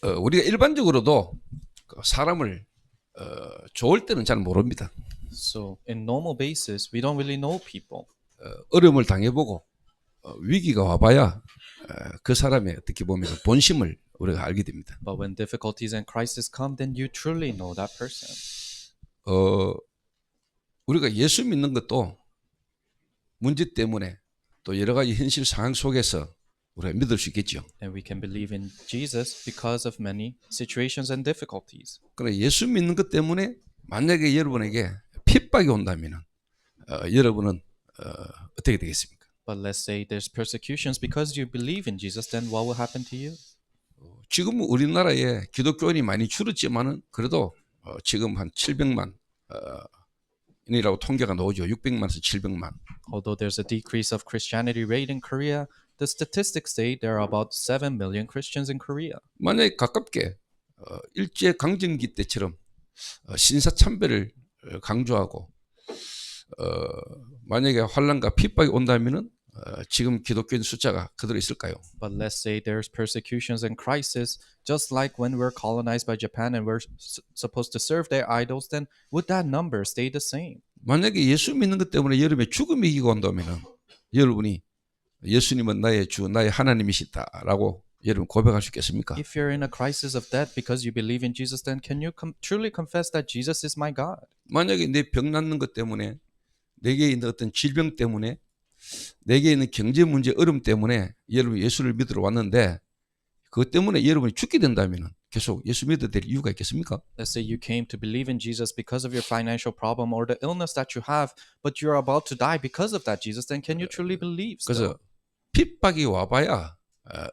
우리가 일반적으로도 사람을 좋을 때는 잘 모릅니다. So in normal basis, we don't really know people. 어려움을 당해보고 위기가 와봐야 그 사람의 어떻게 보면 본심을 우리가 알게 됩니다. But when difficulties and crises come, then you truly know that person. 우리가 예수 믿는 것도 문제 때문에 또 여러 가지 현실 상황 속에서 우리가 믿을 수 있겠죠. And we can believe in Jesus because of many situations and difficulties. 그러나 예수 믿는 것 때문에 만약에 여러분에게 핍박이 온다면 여러분은 어떻게 되겠습니까? But let's say there's persecutions because you believe in Jesus, then what will happen to you? 지금 우리나라에 기독교인이 많이 줄었지만은 그래도 지금 한 700만 인이라고 통계가 나오죠. 600만에서 700만. Although there's a decrease of Christianity rate in Korea, the statistics say there are about 7 million Christians in Korea. 만약에 가깝게 일제 강점기 때처럼 신사참배를 강조하고 만약에 환란과 핍박이 온다면은 지금 기독교인 숫자가 그대로 있을까요? But let's say there's persecutions and crisis, just like when we're colonized by Japan and we're supposed to serve their idols, then would that number stay the same? 만약에 예수 믿는 것 때문에 여러분의 죽음이 이기고 온다면은 여러분이 예수님은 나의 주, 나의 하나님이시다라고 여러분 고백할 수 있겠습니까? If you're in a crisis of death because you believe in Jesus, then can you truly confess that Jesus is my God? 만약에 내 병 낫는 것 때문에 내게 있는 어떤 질병 때문에 내게 있는 경제 문제 어려움 때문에 여러분 예수를 믿으러 왔는데 그것 때문에 여러분이 죽게 된다면 계속 예수 믿어야 될 이유가 있겠습니까? Let's say you came to believe in Jesus because of your financial problem or the illness that you have, but you're about to die because of that Jesus, then can you truly believe? 그래서 핍박이 와봐야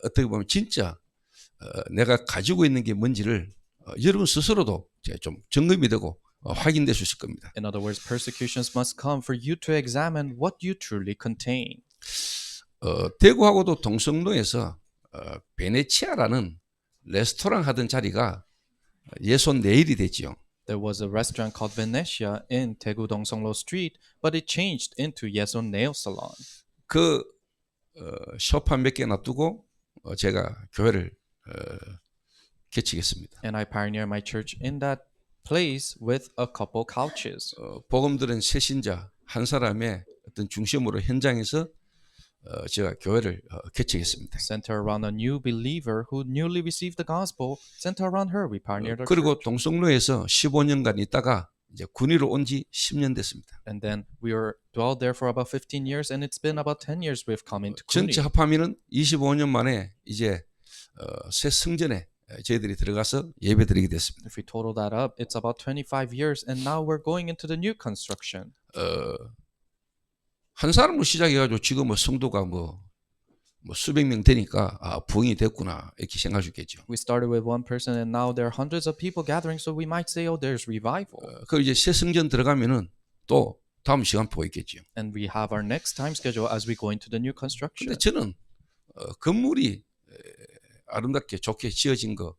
어떻게 보면 진짜 내가 가지고 있는 게 뭔지를 여러분 스스로도 좀 점검이 되고 확인될 수 있을 겁니다. In other words, persecutions must come for you to examine what you truly contain. 대구하고도 동성로에서 베네치아라는 레스토랑 하던 자리가 예손 네일이 됐지요. There was a restaurant called Venetia in Daegu Dongseonglo Street, but it changed into Yeson Nail Salon. 그 쇼파 몇 개 놔두고 제가 교회를 개치겠습니다. And I pioneered my church in that place with a couple couches. 복음 들은 새신자 한 사람의 어떤 중심으로 현장에서 제가 교회를 개척했습니다. Center around a new believer who newly received the gospel. Center around her, we pioneered our 그리고 church. 동성로에서 15년간 있다가 이제 군위로 온 지 10년 됐습니다. And then we were dwelled there for about 15 years, and it's been about 10 years we've come into Kuni. 전체 합하면은 25년 만에 이제 새 성전에 저희들이 들어가서 예배드리게 됐습니다. If we total that up, it's about 25 years, and now we're going into the new construction. 한 사람으로 시작해가지고 지금 뭐 성도가 뭐 수백 명 되니까 부흥이 됐구나 이렇게 생각할 수 있겠죠. We started with one person, and now there are hundreds of people gathering, so we might say, oh, there's revival. 그 이제 새 성전 들어가면은 또 다음 시간표 있겠죠. And we have our next time schedule as we go into the new construction. 근데 저는 건물이 아름답게 좋게 지어진 거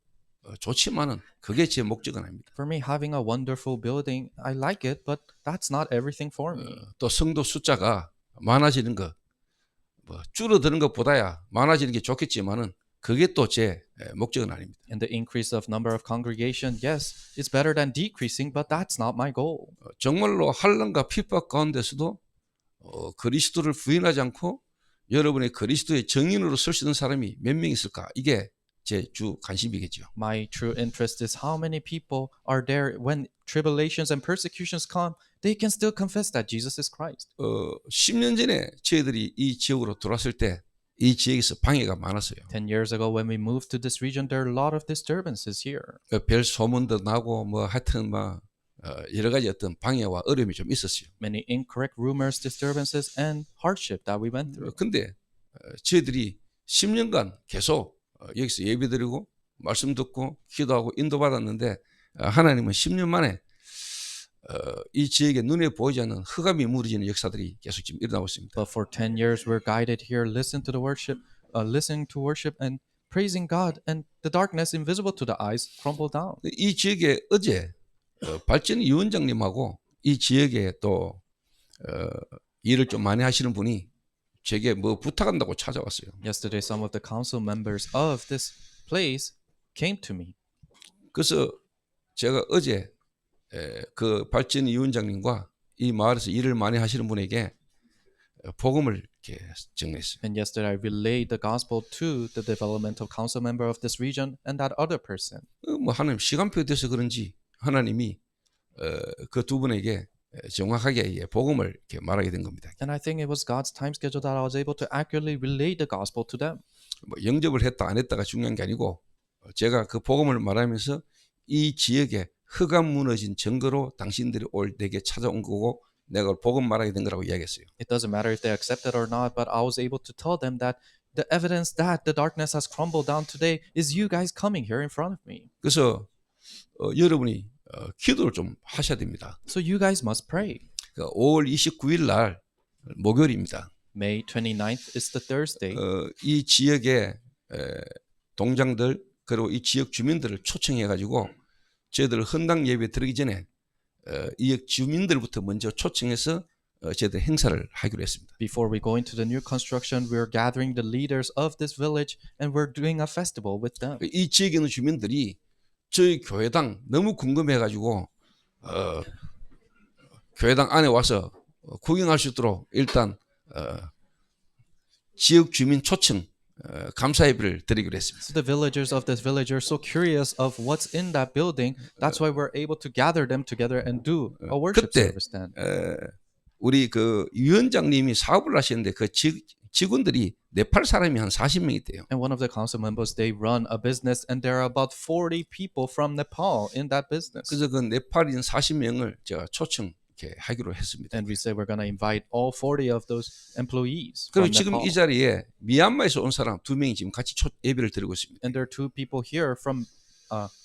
좋지만은 그게 제 목적은 아닙니다. For me, having a wonderful building, I like it, but that's not everything for me. 또 성도 숫자가 많아지는 거, 뭐 줄어드는 것보다야 많아지는 게 좋겠지만은 그게 또 제 목적은 아닙니다. And the increase of number of congregation, yes, it's better than decreasing, but that's not my goal. 정말로 환난과 핍박 가운데서도 그리스도를 부인하지 않고 여러분의 그리스도의 정인으로 설 수 있는 사람이 몇 명 있을까? 이게 제 주 관심이겠죠. My true interest is how many people are there when tribulations and persecutions come, they can still confess that Jesus is Christ. 10년 전에 저희들이 이 지역으로 들어왔을 때 이 지역에서 방해가 많았어요. 10 years ago when we moved to this region, there are a lot of disturbances here. 별 소문도 나고 뭐 하여튼 막 여러 가지 어떤 방해와 어려움이 좀 있었어요. Many incorrect rumors, disturbances, and hardship that we went through. 근데 저희들이 10년간 계속 여기서 예배드리고 말씀 듣고 기도하고 인도받았는데 하나님은 10년 만에 이 지역에 눈에 보이지 않는 흑암이 무너지는 역사들이 계속 지금 일어나고 있습니다. But for 10 years we're guided here, listening to worship and praising God, and the darkness invisible to the eyes crumble down. 이 지역에 어제 발전 위원장님하고 이 지역에 또 일을 좀 많이 하시는 분이 제게 뭐 부탁한다고 찾아왔어요. Yesterday, some of the council members of this place came to me. 그래서 제가 어제 그 발전 위원장님과 이 마을에서 일을 많이 하시는 분에게 복음을 이렇게 전했어요. And yesterday I relayed the gospel to the developmental council member of this region and that other person. 뭐 하나님 시간표 돼서 그런지 하나님이 그 두 분에게 정확하게 복음을 이렇게 말하게 된 겁니다. And I think it was God's time schedule that I was able to accurately relay the gospel to them. 뭐 영접을 했다 안 했다가 중요한 게 아니고 제가 그 복음을 말하면서 이 지역에 흑암 무너진 증거로 당신들이 올 내게 찾아온 거고 내가 복음 말하게 된 거라고 이야기했어요. It doesn't matter if they accept it or not, but I was able to tell them that the evidence that the darkness has crumbled down today is you guys coming here in front of me. 그래서 여러분이 기도를 좀 하셔야 됩니다. So you guys must pray. 5월 29일 날 목요일입니다. May 29th is the Thursday. 이 지역의 동장들 그리고 이 지역 주민들을 초청해 가지고 저희들 헌당 예배 드리기 전에 이 지역 주민들부터 먼저 초청해서 저희들 행사를 하기로 했습니다. Before we go into the new construction, we're gathering the leaders of this village and we're doing a festival with them. 이 지역에 있는 주민들이 저희 교회당 너무 궁금해 가지고 교회당 안에 와서 구경할 수 있도록 일단 지역 주민 초청 감사 예배를 드리기로 했습니다. So the villagers of this village are so curious of what's in that building. That's why we're able to gather them together and do a worship 그때 service then. 우리 그 위원장님이 사업을 하시는데 그 직원들이 네팔 사람이 한 40명 있대요. And one of the council members, they run a business and there are about 40 people from Nepal in that business. 그래서 그 네팔인 40명을 제가 초청 이렇게 하기로 했습니다. And we said we're going to invite all 40 of those employees 그리고 from 지금 Nepal. 이 자리에 미얀마에서 온 사람 2명이 지금 같이 예배를 드리고 있습니다. And there are 2 people here from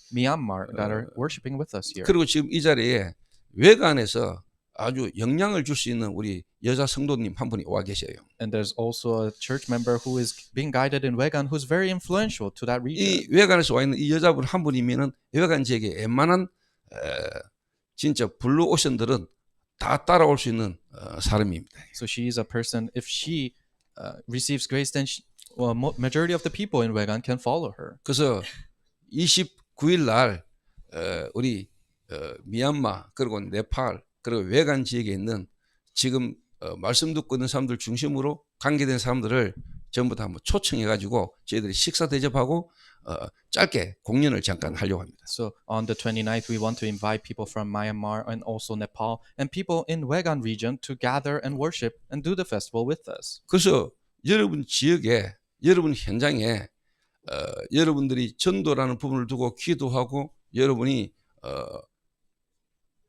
Myanmar that are worshiping with us here. 그리고 지금 이 자리에 외관에서 아주 영향을 줄 수 있는 우리 여자 성도님 한 분이 와 계셔요. And there's also a church member who is being guided in Wegan who's very influential to that region. 이 외관에서 와 있는 이 여자분 한 분이면은 외관 지역에 웬만한 진짜 블루 오션들은 다 따라올 수 있는 사람입니다. So she is a person, if she receives grace, then majority of the people in Wegan can follow her. 그래서 29일 날 우리 미얀마 그리고 네팔 그리고 외관 지역에 있는 지금 말씀 듣고 있는 사람들 중심으로 관계된 사람들을 전부 다 한번 초청해 가지고 저희들이 식사 대접하고 짧게 공연을 잠깐 하려고 합니다. So on the 29th, we want to invite people from Myanmar and also Nepal and people in Wegan region to gather and worship and do the festival with us. 그래서 여러분 지역에 여러분 현장에 여러분들이 전도라는 부분을 두고 기도하고 여러분이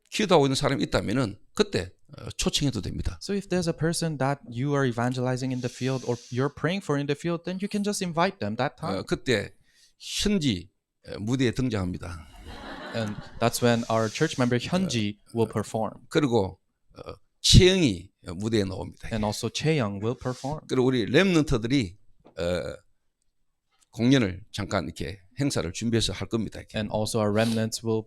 기도하고 있는 사람이 있다면은 그때 초청해도 됩니다. So if there's a person that you are evangelizing in the field or you're praying for in the field, then you can just invite them that time. 그때 현지 무대에 등장합니다. And that's when our church member Hyunji will perform. 그리고 채영이 무대에 나옵니다. And also Chaeyoung will perform. 그리고 우리 렘넌트들이 공연을 잠깐 이렇게 행사를 준비해서 할 겁니다. 이렇게. And also our remnants will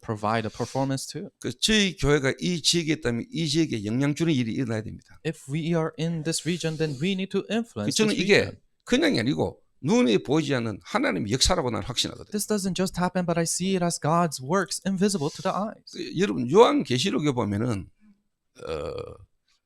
provide a performance too. 그 저희 교회가 이 지역에 있다면 이 지역에 영향 주는 일이 일어나야 됩니다. If we are in this region, then we need to influence 저는 this 이게 region. 그냥이 아니고 눈에 보이지 않는 하나님의 역사라고 나는 확신하거든요. This doesn't just happen, but I see it as God's works invisible to the eyes. 여러분 요한계시록에 보면은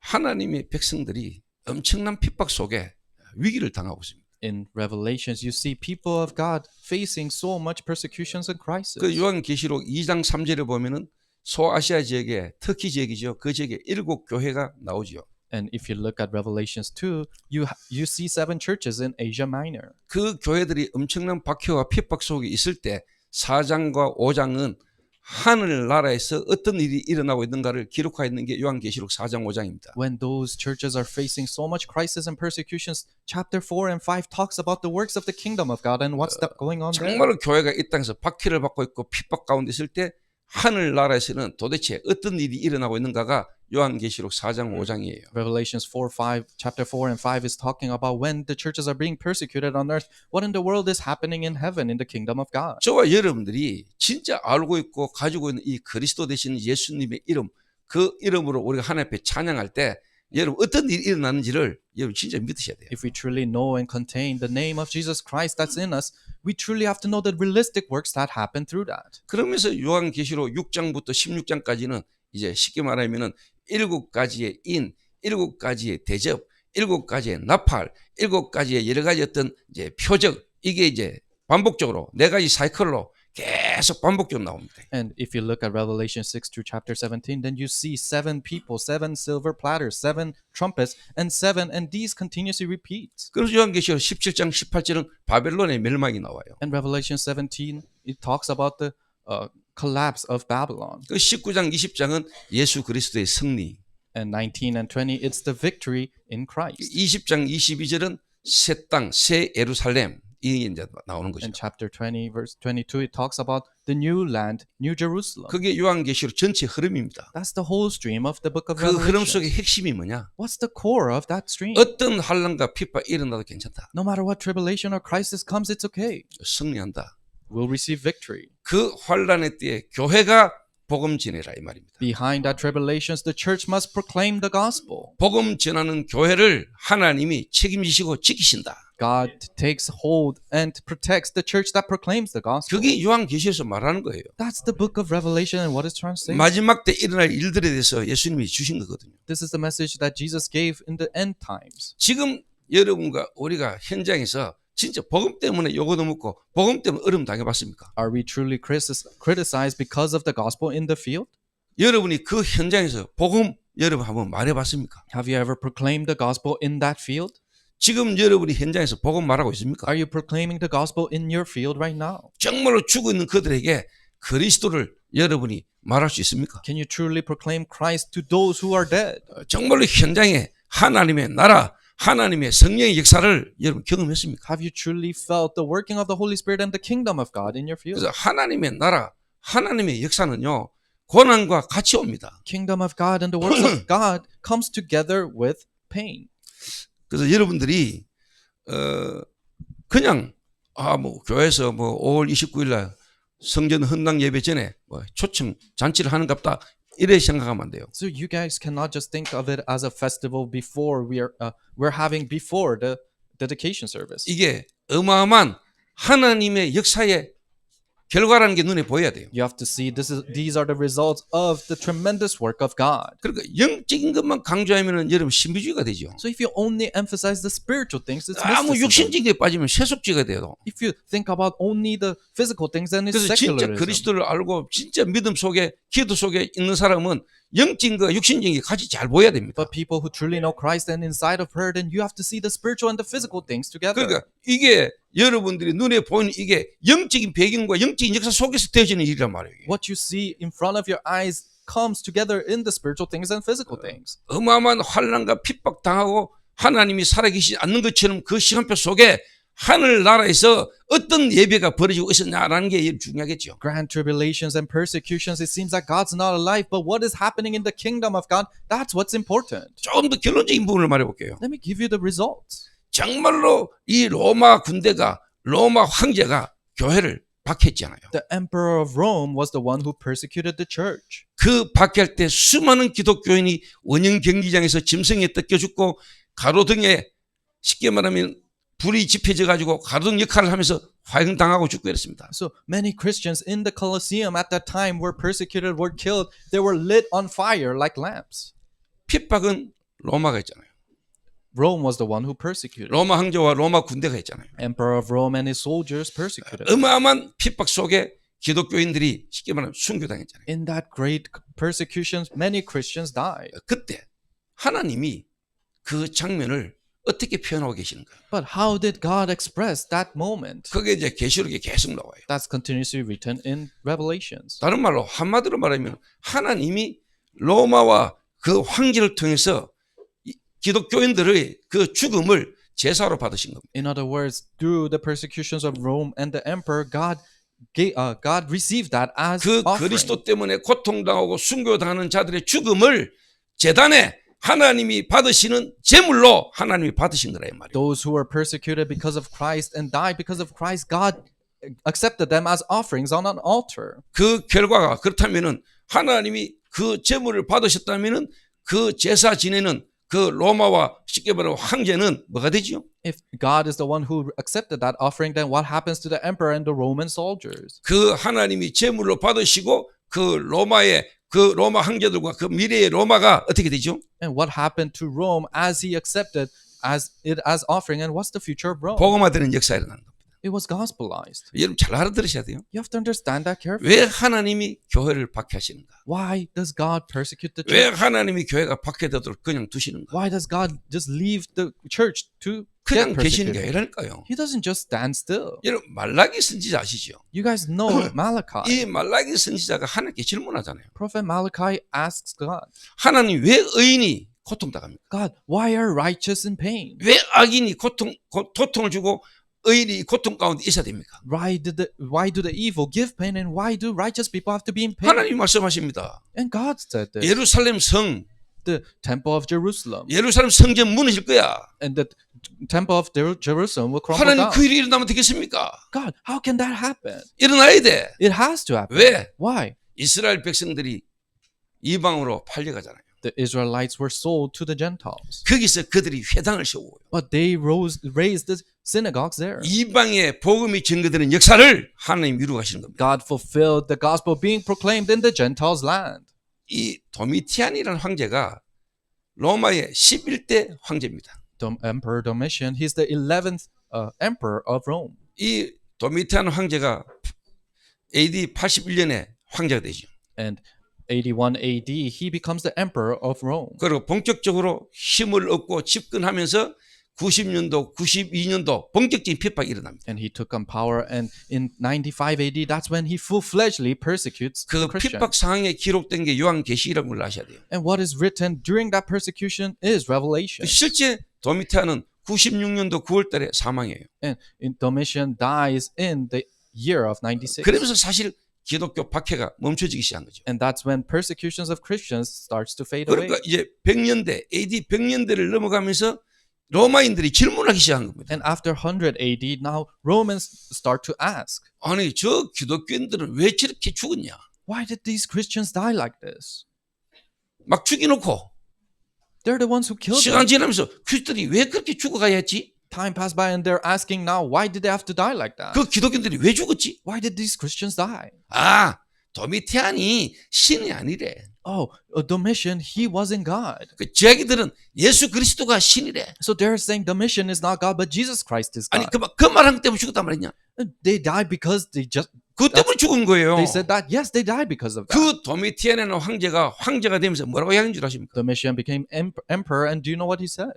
하나님의 백성들이 엄청난 핍박 속에 위기를 당하고 있습니다. In Revelations, you see people of God facing so much persecutions and crisis. 그 요한계시록 2장 3절에 보면은 소아시아 지역에 터키 지역이죠. 그 지역에 7교회가 나오지요. And if you look at Revelations 2, you see 7 churches in Asia Minor. 그 교회들이 엄청난 박해와 핍박 속에 있을 때 4장과 5장은 하늘나라에서 어떤 일이 일어나고 있는가를 기록하여 있는 게 요한계시록 4장 5장입니다. When those churches are facing so much crisis and persecutions, chapter 4 and 5 talks about the works of the kingdom of God and what's going on there. 정말로 교회가 이 땅에서 박해를 받고 있고 핍박 가운데 있을 때 하늘나라에서는 도대체 어떤 일이 일어나고 있는가가 요한계시록 4장 5장이에요. Revelations chapter 4 and 5 is talking about when the churches are being persecuted on earth, what in the world is happening in heaven in the kingdom of God. 저와 여러분들이 진짜 알고 있고 가지고 있는 이 그리스도 되신 예수님의 이름, 그 이름으로 우리가 하나님 앞에 찬양할 때 여러분 어떤 일이 일어나는지를 여러분 진짜 믿으셔야 돼요. If we truly know and contain the name of Jesus Christ that's in us, we truly have to know the realistic works that happen through that. 그러면서 요한계시록 6장부터 16장까지는 이제 쉽게 말하면은 7가지의 인, 7가지의 대접, 7가지의 나팔, 7가지의 여러 가지 어떤 이제 표적 이게 이제 반복적으로 4가지 사이클로 계속 반복적으로 나옵니다. And if you look at Revelation 6 through chapter 17, then you see 7 people, 7 silver platters, 7 trumpets, and 7, and these continuously repeats. 그래서 요한계시록 17장 18절은 바벨론의 멸망이 나와요. And Revelation 17, it talks about the collapse of Babylon. 그 19장 20장은 예수 그리스도의 승리. And 19 and 20, it's the victory in Christ. 20장 22절은 새 땅, 새 예루살렘 이게 이제 나오는 거죠. In chapter 20, verse 22, it talks about the new land, New Jerusalem. 그게 요한계시록 전체 흐름입니다. That's the whole stream of the book of 그 흐름 Revelation. 속의 핵심이 뭐냐? What's the core of that stream? 어떤 환난과 핍박 일어나도 괜찮다. No matter what tribulation or crisis comes, it's okay. 승리한다. We'll receive victory. 그 환난의 때에 교회가 복음 전해라 이 말입니다. Behind that tribulations, the church must proclaim the gospel. 복음 전하는 교회를 하나님이 책임지시고 지키신다. God takes hold and protects the church that proclaims the gospel. 그게 요한계시에서 말하는 거예요. That's the book of Revelation and what is translated. 마지막 때 일어날 일들에 대해서 예수님이 주신 거거든요. This is the message that Jesus gave in the end times. 지금 여러분과 우리가 현장에서 진짜 복음 때문에 요거도 먹고 복음 때문에 어려움 당해봤습니까? Are we truly criticized because of the gospel in the field? 여러분이 그 현장에서 복음 여러분 한번 말해봤습니까? Have you ever proclaimed the gospel in that field? 지금 여러분이 현장에서 복음 말하고 있습니까? Are you proclaiming the gospel in your field right now? 정말로 죽어 있는 그들에게 그리스도를 여러분이 말할 수 있습니까? Can you truly proclaim Christ to those who are dead? 정말로 현장에 하나님의 나라, 하나님의 성령의 역사를 여러분 경험했습니까? Have you truly felt the working of the Holy Spirit and the kingdom of God in your field? 그래서 하나님의 나라, 하나님의 역사는요 고난과 같이 옵니다. Kingdom of God and the works of God comes together with pain. 그래서 여러분들이 그냥 뭐 교회에서 뭐 5월 29일 날 성전 헌당 예배 전에 뭐 초청 잔치를 하는갑다 이래 생각하면 안 돼요. So you guys cannot just think of it as a festival before we're having before the dedication service. 이게 어마어마한 하나님의 역사의 결과라는 게 눈에 보여야 돼요. You have to see these are the results of the tremendous work of God. 그러니까 영적인 것만 강조하면은 여러분 신비주의가 되죠. So if you only emphasize the spiritual things, it's 아무 mysticism. 육신적인 게 빠지면 세속주의가 돼요. If you think about only the physical things, then it's 그래서 진짜 secularism. 그리스도를 알고 진짜 믿음 속에 기도 속에 있는 사람은 영적인 거 육신적인 게 같이 잘 보여야 됩니다. But people who truly know Christ and inside of her, then you have to see the spiritual and the physical things together. 그러니까 이게 여러분들이 눈에 보이는 이게 영적인 배경과 영적인 역사 속에서 되어지는 일이란 말이에요. What you see in front of your eyes comes together in the spiritual things and physical things. 어마어마한 환난과 핍박 당하고 하나님이 살아계시지 않는 것처럼 그 시간표 속에 하늘나라에서 어떤 예배가 벌어지고 있었냐라는 게 중요하겠죠. Grand tribulations and persecutions, it seems like God's not alive, but what is happening in the kingdom of God, that's what's important. 조금 더 결론적인 부분을 말해볼게요. Let me give you the results. 정말로 이 로마 군대가 로마 황제가 교회를 박해했잖아요. The emperor of Rome was the one who persecuted the church. 그 박해할 때 수많은 기독교인이 원형 경기장에서 짐승에 뜯겨 죽고 가로등에 쉽게 말하면 불이 지펴져 가지고 가로등 역할을 하면서 화형당하고 죽고 이랬습니다. So many Christians in the Colosseum at that time were persecuted, were killed. They were lit on fire like lamps. 핍박은 로마가 했잖아요. Rome was the one who persecuted. 로마 황제와 로마 군대가 했잖아요. Emperor of Rome and his soldiers persecuted. 어마어마한 핍박 속에 기독교인들이 쉽게 말하면 순교당했잖아요. In that great persecution, many Christians died. 그때 하나님이 그 장면을 어떻게 표현하고 계시는 거예요? But how did God express that moment? 그게 이제 계시록에 계속 나와요. That's continuously written in Revelations. 다른 말로 한마디로 말하면 하나님이 로마와 그 황제를 통해서 기독교인들의 그 죽음을 제사로 받으신 겁니다. In other words, through the persecutions of Rome and the emperor, God received that as 그 offering. 그리스도 때문에 고통당하고 순교당하는 자들의 죽음을 제단에 하나님이 받으시는 제물로 하나님이 받으신 거라 이 말이에요. Those who were persecuted because of Christ and died because of Christ, God accepted them as offerings on an altar. 그 결과가 그렇다면은 하나님이 그 제물을 받으셨다면은 그 제사 지내는 그 로마와 쉽게 말하면 황제는 뭐가 되지요? If God is the one who accepted that offering, then what happens to the emperor and the Roman soldiers? 그 하나님이 제물로 받으시고 그 로마의 그 로마 황제들과 그 미래의 로마가 어떻게 되죠? And what happened to Rome as he accepted as offering? And what's the future of Rome? 복음화되는 역사가 일어나는 겁니다. It was gospelized. 여러분 잘 알아들으셔야 돼요. You have to understand that carefully. 왜 하나님이 교회를 박해하시는가? Why does God persecute the 왜 church? 하나님이 교회가 박해되도록 그냥 두시는가? Why does God just leave the church to 그냥 get 계시는 게 persecuted? 아니랄까요? He doesn't just stand still. 여러분 말라기 선지자 아시죠? You guys know Malachi. 이 말라기 선지자가 하나님께 질문하잖아요. Prophet Malachi asks God, 하나님 왜 의인이 고통당합니까? God, why are righteous in pain? 왜 악인이 고통을 주고 의인이 고통 가운데 있어야 됩니까? Why do the evil give pain, and why do righteous people have to be in pain? 하나님이 말씀하십니다. And God said this. 예루살렘 성, The temple of Jerusalem 예루살렘 성전 무너질 거야. and the temple of Jerusalem will crumble 하나님 down. 그 일이 일어나면 되겠습니까? God, how can that happen? 일어나야 돼. It has to happen. 왜? Why? 이스라엘 백성들이 이방으로 팔려가잖아요. The Israelites were sold to the Gentiles, 거기서 그들이 회당을 세우고요. but they raised the synagogues there. 이방의 복음이 증거되는 역사를 하나님 이루어 가시는 겁니다. God fulfilled the gospel being proclaimed in the Gentiles' land. 이 도미티안이라는 황제가 로마의 11대 황제입니다. Emperor Domitian, he's the 11th emperor of Rome. 이 도미티안 황제가 AD 81년에 황제가 되죠. And 81 AD, he becomes the emperor of Rome. 그리고 본격적으로 힘을 얻고 집권하면서 90년도, 92년도 본격적인 핍박이 일어납니다. And he took on power, and in 95 AD, that's when he full-fledgedly persecutes 그 the Christians. 핍박 상황에 기록된 게 요한계시라는 걸 아셔야 돼요. And what is written during that persecution is Revelation. 실제 도미티안은 96년도 9월 달에 사망해요. And Domitian dies in the year of 96. 그러면서 사실 기독교 박해가 멈춰지기 시작한 거죠. And that's when persecutions of Christians starts to fade away. 그러니까 이제 100년대, AD 100년대를 넘어가면서 로마인들이 질문하기 시작한 겁니다. And after 100 AD, now Romans start to ask, 아니 저 기독교인들은 왜 저렇게 죽었냐? why did these Christians die like this? 막 죽여놓고 They're the ones who killed 시간 them. 지나면서 그들이 왜 그렇게 죽어가야 했지? Time passed by and they're asking now, why did they have to die like that? 그 기독교인들이 왜 죽었지? Why did these Christians die? 아, 도미티안이 신이 아니래. Oh, Domitian, he wasn't God. 그 자기들은 예수 그리스도가 신이래. So they're saying Domitian is not God, but Jesus Christ is 아니 God. 그 말한 것 때문에 죽었단 말이냐? They died because 그 때문에 죽은 거예요. they said that. Yes, they died because of that. 그 도미티안이라는 황제가 되면서 뭐라고 하는 줄 아십니까? Domitian became emperor, and do you know what he said?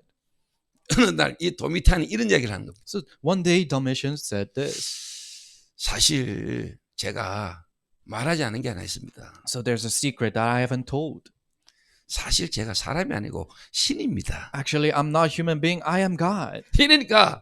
어느 날 이 도미티안이 이런 이야기를 하는 겁니다. So one day Domitian said this. 사실 제가 말하지 않은 게 하나 있습니다. So there's a secret that I haven't told. 사실 제가 사람이 아니고 신입니다. Actually, I'm not a human being. I am God. 이러니까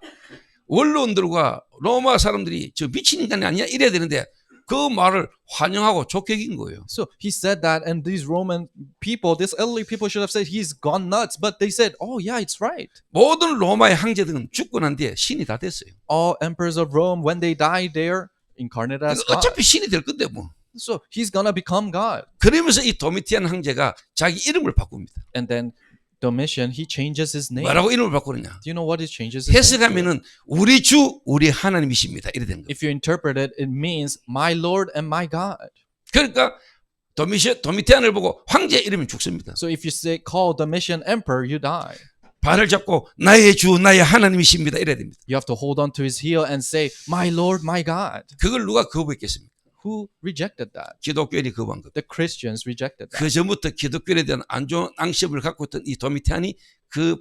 원로원들과 로마 사람들이 저 미친 인간이 아니야 이래야 되는데 그 말을 환영하고 좋게 여긴 거예요. So he said that, and these Roman people, these elderly people should have said he's gone nuts, but they said, oh yeah, it's right. 모든 로마의 황제들은 죽고 난 뒤에 신이 다 됐어요. All emperors of Rome, when they die, they're incarnated as God. 어차피 신이 될 건데 뭐. So he's gonna become God. 그러면서 이 도미티안 황제가 자기 이름을 바꿉니다. And then Domitian, he changes his name. 뭐라고 이름을 바꾸느냐? Do you know what he changes his name to? 해석하면은 우리 주 우리 하나님이십니다. 이래 되는 거예요. If you interpret it, it means my Lord and my God. 그러니까 도미티안을 보고 황제 이름이 죽습니다. So if you say call Domitian emperor, you die. 발을 잡고 나의 주 나의 하나님이십니다. 이래야 됩니다. You have to hold on to his heel and say, my Lord, my God. 그걸 누가 거부했겠습니까? Who rejected that? 기독교인이 거부한 겁니다. The Christians rejected that. 그 전부터 기독교에 대한 안 좋은 앙심을 갖고 있던 이 도미티안이 그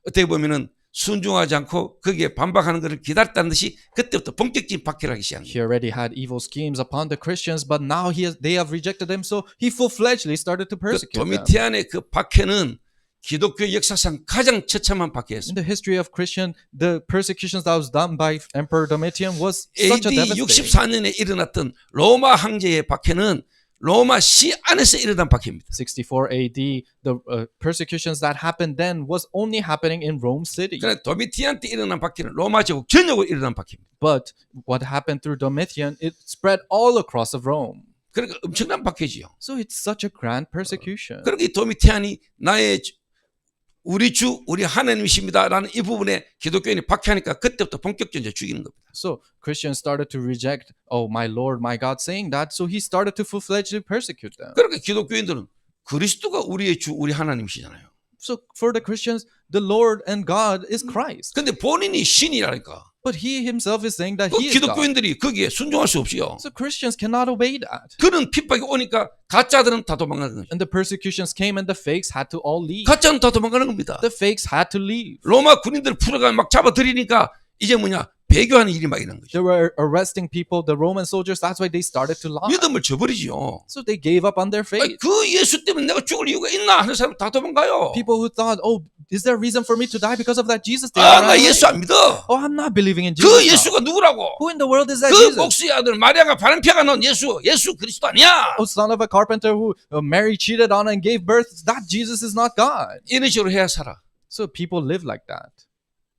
어떻게 보면은 순종하지 않고 거기에 반박하는 것을 기다렸다는 듯이 그때부터 본격적인 박해를 하기 시작합니다. He already had evil schemes upon the Christians, but now they have rejected him, so he full-fledgedly started to 그 persecute them. 도미티안의 그 박해는 기독교 역사상 가장 처참한 In 박해였습니다. the history of Christian, the persecutions that was done by Emperor Domitian was such a AD devastating. 64년에 일어났던 로마 황제의 박해는 로마 시 안에서 일어난 박해입니다. 64 AD, the persecutions that happened then was only happening in Rome city. 그러나 도미티안 때 일어난 박해는 로마 제국 전역으로 일어난 박해입니다. But what happened through Domitian, it spread all across of Rome. 그러니까 엄청난 박해지요. So it's such a grand persecution. 그러니까 이 도미티안이 나의 우리 주 우리 하나님이십니다라는 이 부분에 기독교인이 박해하니까 그때부터 본격적으로 이제 죽이는 겁니다. So Christians started to reject, oh, my Lord, my God, saying that. So he started to full-fledgedly persecute them. 그러니까 기독교인들은 그리스도가 우리의 주 우리 하나님이시잖아요. So for the Christians, the Lord and God is Christ. 근데 본인이 신이라니까. But he himself is saying that 그 he is God. 기독교인들이 거기에 순종할 수 없이요. So Christians cannot obey that. 그런 핍박이 오니까 가짜들은 다 도망가는 거죠. And the persecutions came and the fakes had to all leave. 가짜는 다 도망가는 겁니다. The fakes had to leave. 로마 군인들 풀어가 막 잡아들이니까 이제 뭐냐 배교하는 일이 막 일어난 거죠. They were arresting people, the Roman soldiers. That's why they started to lie. 믿음을 저버리죠. So they gave up on their 아니, faith. 그 예수 때문에 내가 죽을 이유가 있나 하는 사람 다 도망가요. People who thought, oh, is there a reason for me to die because of that Jesus? They 아, 나 ran away. 예수 안 믿어. Oh, I'm not believing in 그 Jesus. now. 예수가 누구라고? Who in the world is that 그 Jesus? 목수의 아들 마리아가 바람피아가 넣은 예수 그리스도 아니야. Oh, son of a carpenter who Mary cheated on and gave birth. That Jesus is not God. 이런 식으로 해야 살아. So people live like that.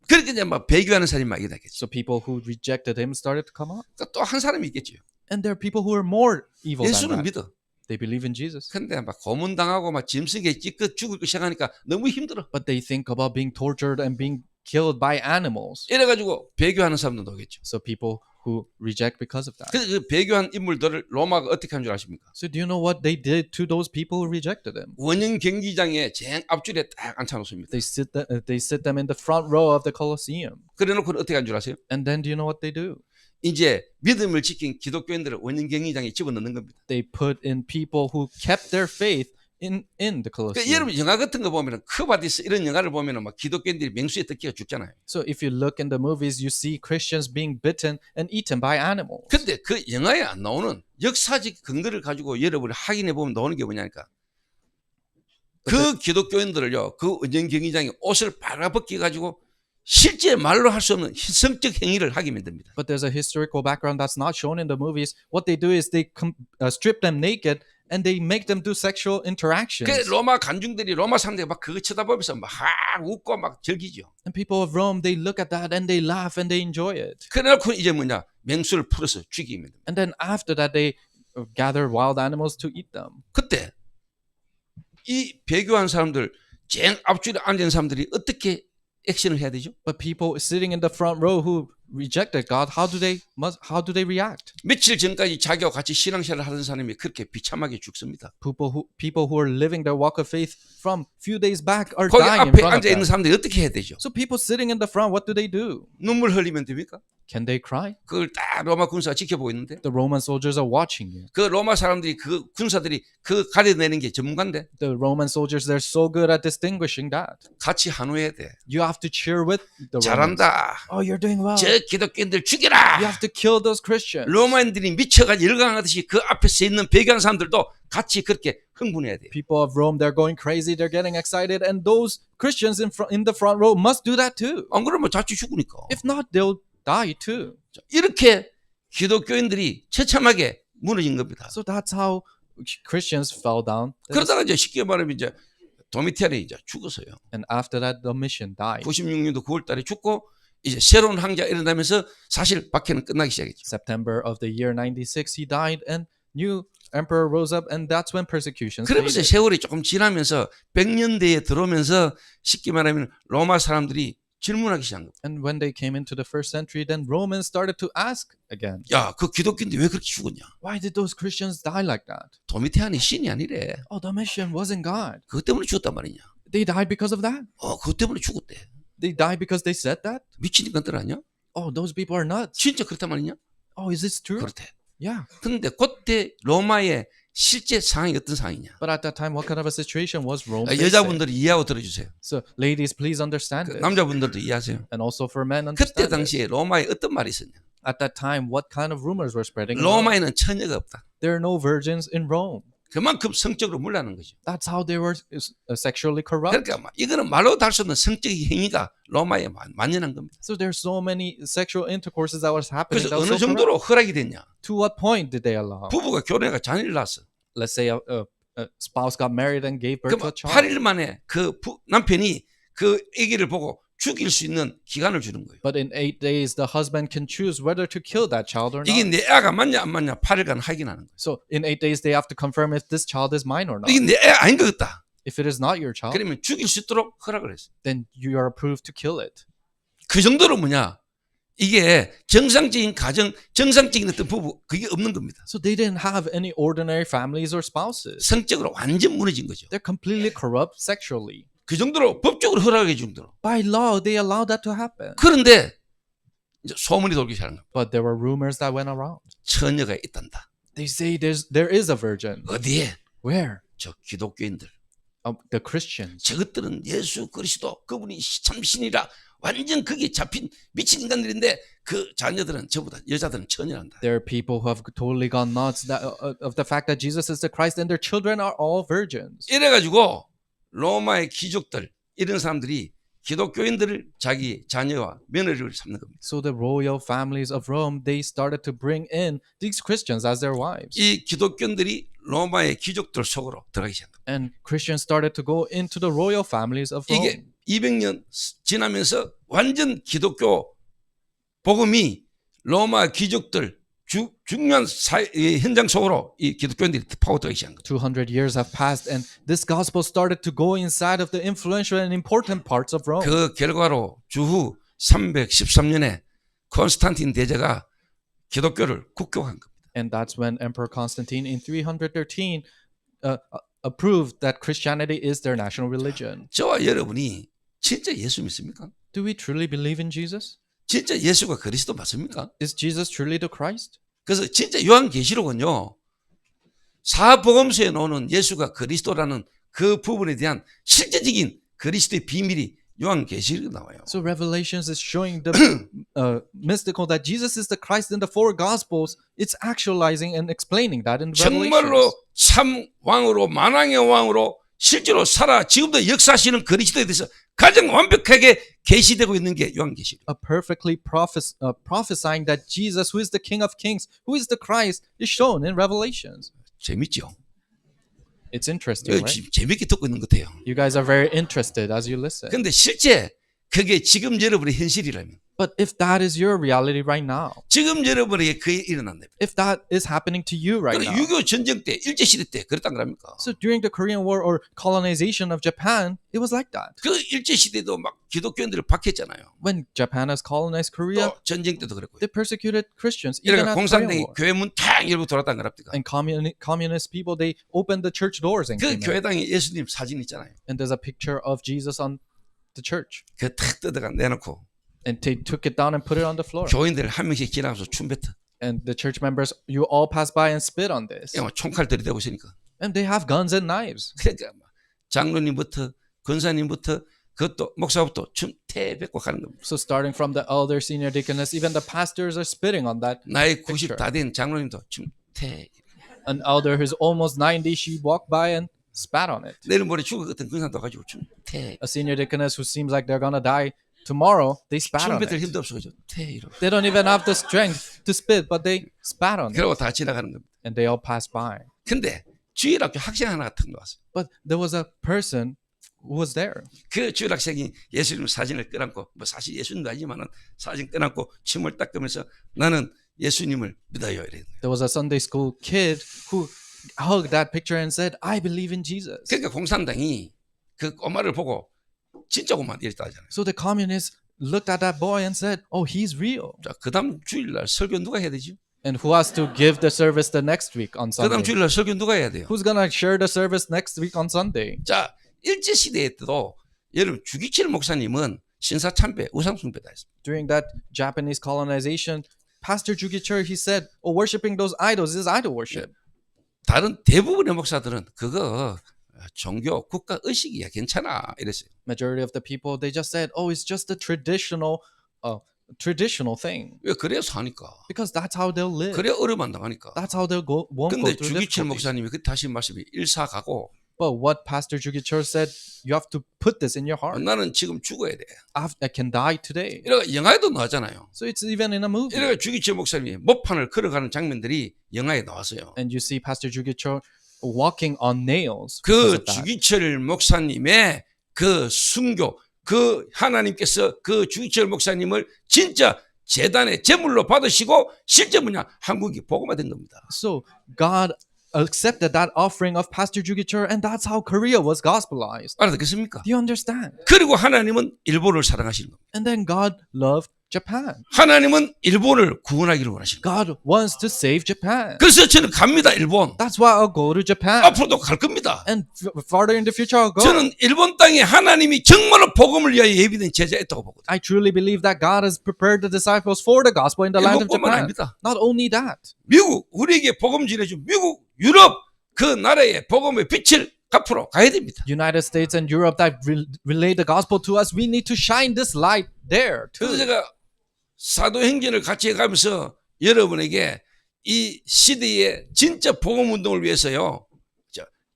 그렇게 이제 막 배교하는 사람이 막 일어나겠죠. So people who rejected him started to come up. 또 한 사람이 있겠죠. And there are people who are more evil than 예수는 that. 믿어. They believe in Jesus. 근데 막 고문당하고 막 짐승에 찌꺼 죽을 거 시작하니까 너무 힘들어. But they think about being tortured and being killed by animals. 이래가지고 배교하는 사람도 오겠죠. So people who reject because of that. 그래서 그 배교한 인물들을 로마가 어떻게 한 줄 아십니까? So do you know what they did to those people who rejected him? 원형 경기장에 쟁 앞줄에 딱 앉혀놓습니다. They sit them in the front row of the Colosseum. 그래놓고 어떻게 한 줄 아세요? And then do you know what they do? 이제 믿음을 지킨 기독교인들을 원형 경기장에 집어넣는 겁니다. They put in people who kept their faith in the 그러니까 Colosseum. 여러분 영화 같은 거 보면은 크바디스 이런 영화를 보면은 막 기독교인들이 맹수에 뜯기가 죽잖아요. So if you look in the movies, you see Christians being bitten and eaten by animals. 근데 그 영화에 안 나오는 역사적 근거를 가지고 여러분이 확인해 보면 나오는 게 뭐냐니까. 그 기독교인들을요, 그 원형 경기장에 옷을 빨아벗겨 가지고 실제 말로 할 수 없는 성적 행위를 하게 만듭니다. But there's a historical background that's not shown in the movies. What they do is they strip them naked and they make them do sexual interactions. 그 로마 관중들이 로마 사람들이 막 그거 쳐다보면서 막 웃고 막 즐기죠. And people of Rome, they look at that and they laugh and they enjoy it. 그래놓고 이제 뭐냐 맹수를 풀어서 죽입니다. And then after that, they gather wild animals to eat them. 그때 이 배교한 사람들 쟁 앞줄에 앉은 사람들이 어떻게 액션을 해야 되죠? But people sitting in the front row who rejected God, how do they react? 며칠 전까지 자기와 같이 신앙생활을 하던 사람이 그렇게 비참하게 죽습니다. People who are living their walk of faith from few days back are 거기 dying in 앞에 front of 앉아 있는 them. 사람들이 어떻게 해야 되죠? So people sitting in the front, what do they do? 눈물 흘리면 됩니까? Can they cry? 그걸 딱 로마 군사가 지켜보고 있는데 The Roman soldiers are watching you. 그 로마 사람들이 그 군사들이 그 가려내는 게 전문가인데 The Roman soldiers, they're so good at distinguishing that. 같이 한호해야 돼. You have to cheer with the Romans. 잘한다. Oh, you're doing well. 저 기독교인들 You 죽여라. have to kill those Christians. 로마인들이 미쳐가지고 열광하듯이 그 앞에 있는 배교한 사람들도 같이 그렇게 흥분해야 돼요. People of Rome, they're going crazy, they're getting excited, and those Christians in the front row must do that too. 안 그러면 자칫 죽으니까. If not, they'll die too. 이렇게 기독교인들이 처참하게 무너진 겁니다. So that's how Christians fell down. 그러다가 이제 쉽게 말하면 이제 도미티안이 이제 죽었어요. And after that, Domitian died. 96년도 9월 달에 죽고 이제 새로운 황제가 일어나면서 사실 박해는 끝나기 시작했죠. September of the year 96, he died, and new emperor rose up, and that's when persecutions 그러면서 faded. 세월이 조금 지나면서 100년대에 들어오면서 쉽게 말하면 로마 사람들이 질문하기 시작한 겁니다. And when they came into the first century, then Romans started to ask again, 야, 그 기독교인데 왜 그렇게 죽었냐? why did those Christians die like that? 도미티안이 신이 아니래. Oh, Domitian wasn't God. 그것 때문에 죽었단 말이냐? They died because of that? 그것 때문에 죽었대. They died because they said that? 미친 인간들 아니야? Oh, those people are nuts. 진짜 그렇단 말이냐? Oh, is this true? 그렇대. Yeah. 근데 그때 로마의 실제 상황이 어떤 상황이냐? But at that time, what kind of a situation was Rome facing? 여자분들이 이해하고 들어주세요. So, ladies, please understand 그 this. 남자분들도 이해하세요. And also for men, 그때 understand this. 당시에 로마에 어떤 말이 있었냐? At that time, what kind of rumors were spreading? in Rome? 로마에는 처녀가 없다. There are no virgins in Rome. 그만큼 성적으로 물러나는 거죠. That's how they were sexually corrupt. 그러니까 이거는 말로 다 할 수 없는 성적인 행위가 로마에 만연한 겁니다. So there's so many sexual intercourses that was happening. 그래서 That was 어느 so corrupt. 정도로 허락이 됐냐? To what point did they allow? 부부가 결혼해가 자녀를 낳았어. Let's say a spouse got married and gave birth to 그럼 a child. 8일 만에 그 남편이 그 아기를 보고 죽일 수 있는 기간을 주는 거예요. But in 8 days, the husband can choose whether to kill that child or 이게 not. 내 애가 맞냐 안 맞냐 8일간 확인하는 거예요. So in 8 days, they have to confirm if this child is mine or not. 이게 내 애 아닌 것 같다. If it is not your child, 그러면 죽일 수 있도록 허락을 했어요. then you are approved to kill it. 그 정도로 뭐냐? 이게 정상적인 가정, 정상적인 어떤 부부 그게 없는 겁니다. So they didn't have any ordinary families or spouses. 성적으로 완전 무너진 거죠. They're completely corrupt sexually. 그 정도로 법적으로 허락해 준 정도로. By law, they allowed that to happen. 그런데 이제 소문이 돌기 시작한 겁니다. But there were rumors that went around. 처녀가 있단다. They say there is a virgin. 어디에? Where? 저 기독교인들. The Christians. 저것들은 예수 그리스도 그분이 참 신이라 완전 거기에 잡힌 미친 인간들인데 그 자녀들은 저보다 여자들은 처녀란다. There are people who have totally gone nuts of the fact that Jesus is the Christ and their children are all virgins. 이래가지고 로마의 귀족들 이런 사람들이 기독교인들을 자기 자녀와 며느리를 삼는 겁니다. So the royal families of Rome, they started to bring in these Christians as their wives. 이 기독교인들이 로마의 귀족들 속으로 들어가기 시작한 겁니다. And Christians started to go into the royal families of 이게 Rome. 200년 지나면서 완전 기독교 복음이 로마 귀족들 중요한 현장 속으로 이 기독교인들이 파고들기 시작한 거죠. 200 years have passed and this gospel started to go inside of the influential and important parts of Rome. 그 결과로 주후 313년에 콘스탄틴 대제가 기독교를 국교한 겁니다. And that's when Emperor Constantine in 313 approved that Christianity is their national religion. 저와 여러분이 진짜 예수 믿습니까? Do we truly believe in Jesus? 진짜 예수가 그리스도 맞습니까? Is Jesus truly the Christ? 그래서 진짜 요한계시록은요. 사복음서에 나오는 예수가 그리스도라는 그 부분에 대한 실제적인 그리스도의 비밀이 요한계시록에 나와요. So Revelations is showing the mystical that Jesus is the Christ in the four Gospels. It's actualizing and explaining that in 정말로 Revelations. 참 왕으로 만왕의 왕으로 실제로 살아 지금도 역사하시는 그리스도에 대해서 가장 완벽하게 계시되고 있는 게 요한계시록. Perfectly prophesying that Jesus, who is the King of Kings, who is the Christ, is shown in Revelations. 재밌죠? It's interesting, right? 재밌게 듣고 있는 것 같아요. You guys are very interested as you listen. 그런데 실제 그게 지금 여러분의 현실이라면 But if that is your reality right now, 지금 여러분에게 그게 일어난다. if that is happening to you right 그럼 now, 6.25 전쟁 때 일제시대 때 그랬단 거랍니까? so during the Korean War or colonization of Japan, it was like that. 그 일제시대도 막 기독교인들을 박했잖아요. When Japan has colonized Korea, 또 전쟁 때도 그랬고요. they persecuted Christians even 이러니까 at the Korean 공산당이 War. 교회 문 탁 열고 돌았단 거랍니까? And communist people, they opened the church doors and 그 came in. 교회당에 예수님 사진 있잖아요. And there's a picture of Jesus on the church. 그 탁 뜯어가 내놓고 And they took it down and put it on the floor. 교인들 한 명씩 지나가서 춤 뱉어. And the church members, you all pass by and spit on this. 총칼 들이대고 있으니까. And they have guns and knives. 그러니까 장로님부터 권사님부터 그것도 목사부터 춤태 뱉고 가는 겁니다. So starting from the elder, senior deaconess, even the pastors are spitting on that. 나이 90 다 된 장로님도 춤태. An elder who's almost 90, she walked by and spat on it. 내일 모레 죽을 것 같은 권사도 가지고 춤태. A senior deaconess who seems like they're gonna die tomorrow, they spat 춤 on 뱉을 it. 힘도 없어 가지고 태 이러고. They don't even have the strength to spit, but they spat on it. 그러고 다 지나가는 겁니다. And they all pass by. 근데 주일학교 학생 하나 같은 거 왔어요. But there was a person who was there. 그 주일학생이 예수님 사진을 꺼안고 뭐 사실 예수님도 아니지만은 사진 꺼안고 침을 닦으면서 나는 예수님을 믿어요 이래. There was a Sunday school kid who hugged that picture and said, I believe in Jesus. 그러니까 공산당이 그 꼬마를 보고 진짜 꼬마 이랬다 하잖아요. So the communists looked at that boy and said, oh, he's real. 자, 그다음 주일날 설교 누가 해야 되죠? And who has to give the service the next week on 그다음 Sunday? 주일날 설교 누가 해야 돼요? Who's gonna share the service next week on Sunday? 자, 일제 시대 때도 여러분 주기철 목사님은 신사 참배, 우상 숭배다 했습니다. During that Japanese colonization, Pastor Jugichur, he said, oh, worshiping those idols is idol worship. 다른 대부분의 목사들은 그거 종교 국가 의식이야 괜찮아 이랬어요. Majority of the people, they just said, oh, it's just a traditional thing. 왜 그래서 하니까? Because that's how they'll live. 그래 어려만 당하니까. That's how they'll won't go 근데 through 주기철 difficulties. 목사님이 그 다시 말씀이 일사가고 But what Pastor Jugichur said, you have to put this in your heart. 나는 지금 죽어야 돼. I can die today. 이러가 영화에도 나왔잖아요. So it's even in a movie. 이러가 주기철 목사님이 목판을 걸어가는 장면들이 영화에 나왔어요. And you see Pastor Jugichur walking on nails. because 그 of that. 주기철 목사님의 그 순교, 그 하나님께서 그 주기철 목사님을 진짜 재단의 제물로 받으시고 실제 뭐냐 한국이 복음화된 겁니다. So God accepted that offering of Pastor Jugichur, and that's how Korea was gospelized. 알아듣겠습니까? Do you understand? 그리고 하나님은 일본을 사랑하시는 겁니다. And then God loved Japan. 하나님은 일본을 구원하기를 원하시는 겁니다. God wants to save Japan. 그래서 저는 갑니다, 일본. That's why I'll go to Japan. 앞으로도 갈 겁니다. And farther in the future I'll go. 저는 일본 땅에 하나님이 정말로 복음을 위하여 예비된 제자였다고 보거든요. I truly believe that God has prepared the disciples for the gospel in the land of 일본뿐만 Japan. 아닙니다. Not only that, 미국, 우리에게 복음 전해준 미국, 유럽 그 나라의 복음의 빛을 앞으로 가야 됩니다. United States and Europe that relay the gospel to us, we need to shine this light there 그래서 too. 제가 사도행전을 같이 해가면서 여러분에게 이 시대의 진짜 복음 운동을 위해서요,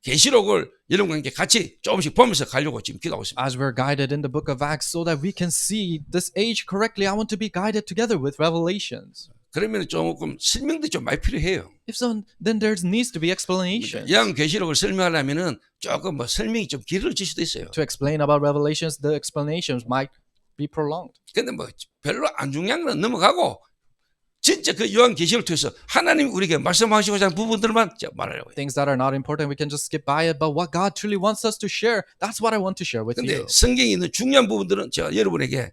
계시록을 여러분과 함께 같이 조금씩 보면서 가려고 지금 기도하고 있습니다. As we're guided in the book of Acts so that we can see this age correctly, I want to be guided together with Revelations. 그러면 조금 설명도 좀 많이 필요해요. If so, then there needs to be explanation. 양 계시록을 설명하려면은 조금 뭐 설명이 좀 길어질 수도 있어요. To explain about Revelations, the explanations might be prolonged. 근데 뭐 별로 안 중요한 건 넘어가고 진짜 그 요한 계시를 통해서 하나님 우리에게 말씀하시고자 하는 부분들만 말하려고 해요. Things that are not important, we can just skip by it. But what God truly wants us to share, that's what I want to share with 근데 you. 성경에 있는 중요한 부분들은 제가 여러분에게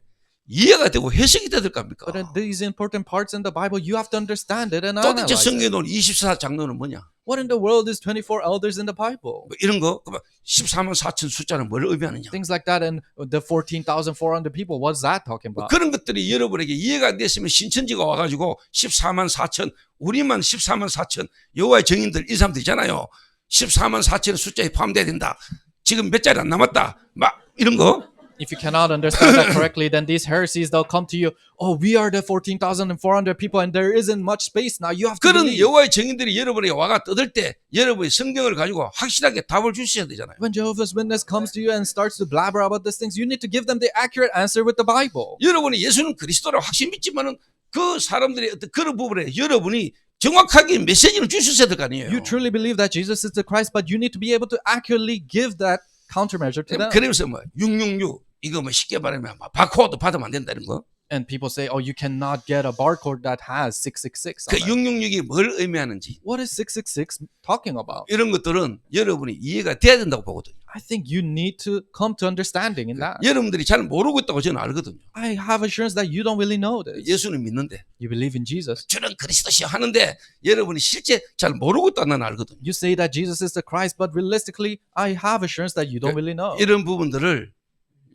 이해가 되고 해석이 돼야 될 겁니까? But in these important parts in the Bible, you have to understand it and 도대체 analyze it. 성경에 나온 24장로는 뭐냐? What in the world is 24 elders in the Bible? 뭐 이런 거, 14만 4천 숫자는 뭘 의미하느냐? Things like that, and the 14,400 people, what's that talking about? 그런 것들이 여러분에게 이해가 안 됐으면 신천지가 와가지고 14만 4천, 우리만 14만 4천, 여호와의 증인들 이 사람들 있잖아요. 14만 4천 숫자에 포함돼야 된다. 지금 몇 자리 안 남았다. 막 이런 거. If you cannot understand that correctly, then these heresies, they'll come to you, oh, we are the 14,400 people and there isn't much space now. You have to 그런 believe. 여호와의 증인들이 여러분에게 와가 떠들 때 여러분이 성경을 가지고 확실하게 답을 주셔야 되잖아요. When Jehovah's Witness comes to you and starts to blabber about these things, you need to give them the accurate answer with the Bible. 여러분이 예수는 그리스도라 확신 믿지만은 그 사람들의 어떤 그런 부분에 여러분이 정확하게 메시지를 주셨어야 될 거 아니에요. You truly believe that Jesus is the Christ, but you need to be able to accurately give that countermeasure to them. 그러면서 뭐 666 이거 뭐 쉽게 말하면 뭐 바코드 받으면 안 된다 이런 거. And people say, oh, you cannot get a barcode that has 666 그 on it. 666이 뭘 의미하는지 What is 666 talking about? 이런 것들은 여러분이 이해가 돼야 된다고 보거든요. I think you need to come to understanding in that. 여러분들이 잘 모르고 있다고 저는 알거든요. I have assurance that you don't really know this. 예수는 믿는데 You believe in Jesus. 저는 그리스도시여 하는데 여러분이 실제 잘 모르고 있다는 나는 알거든요. You say that Jesus is the Christ, but realistically, I have assurance that you don't really know. 이런 부분들을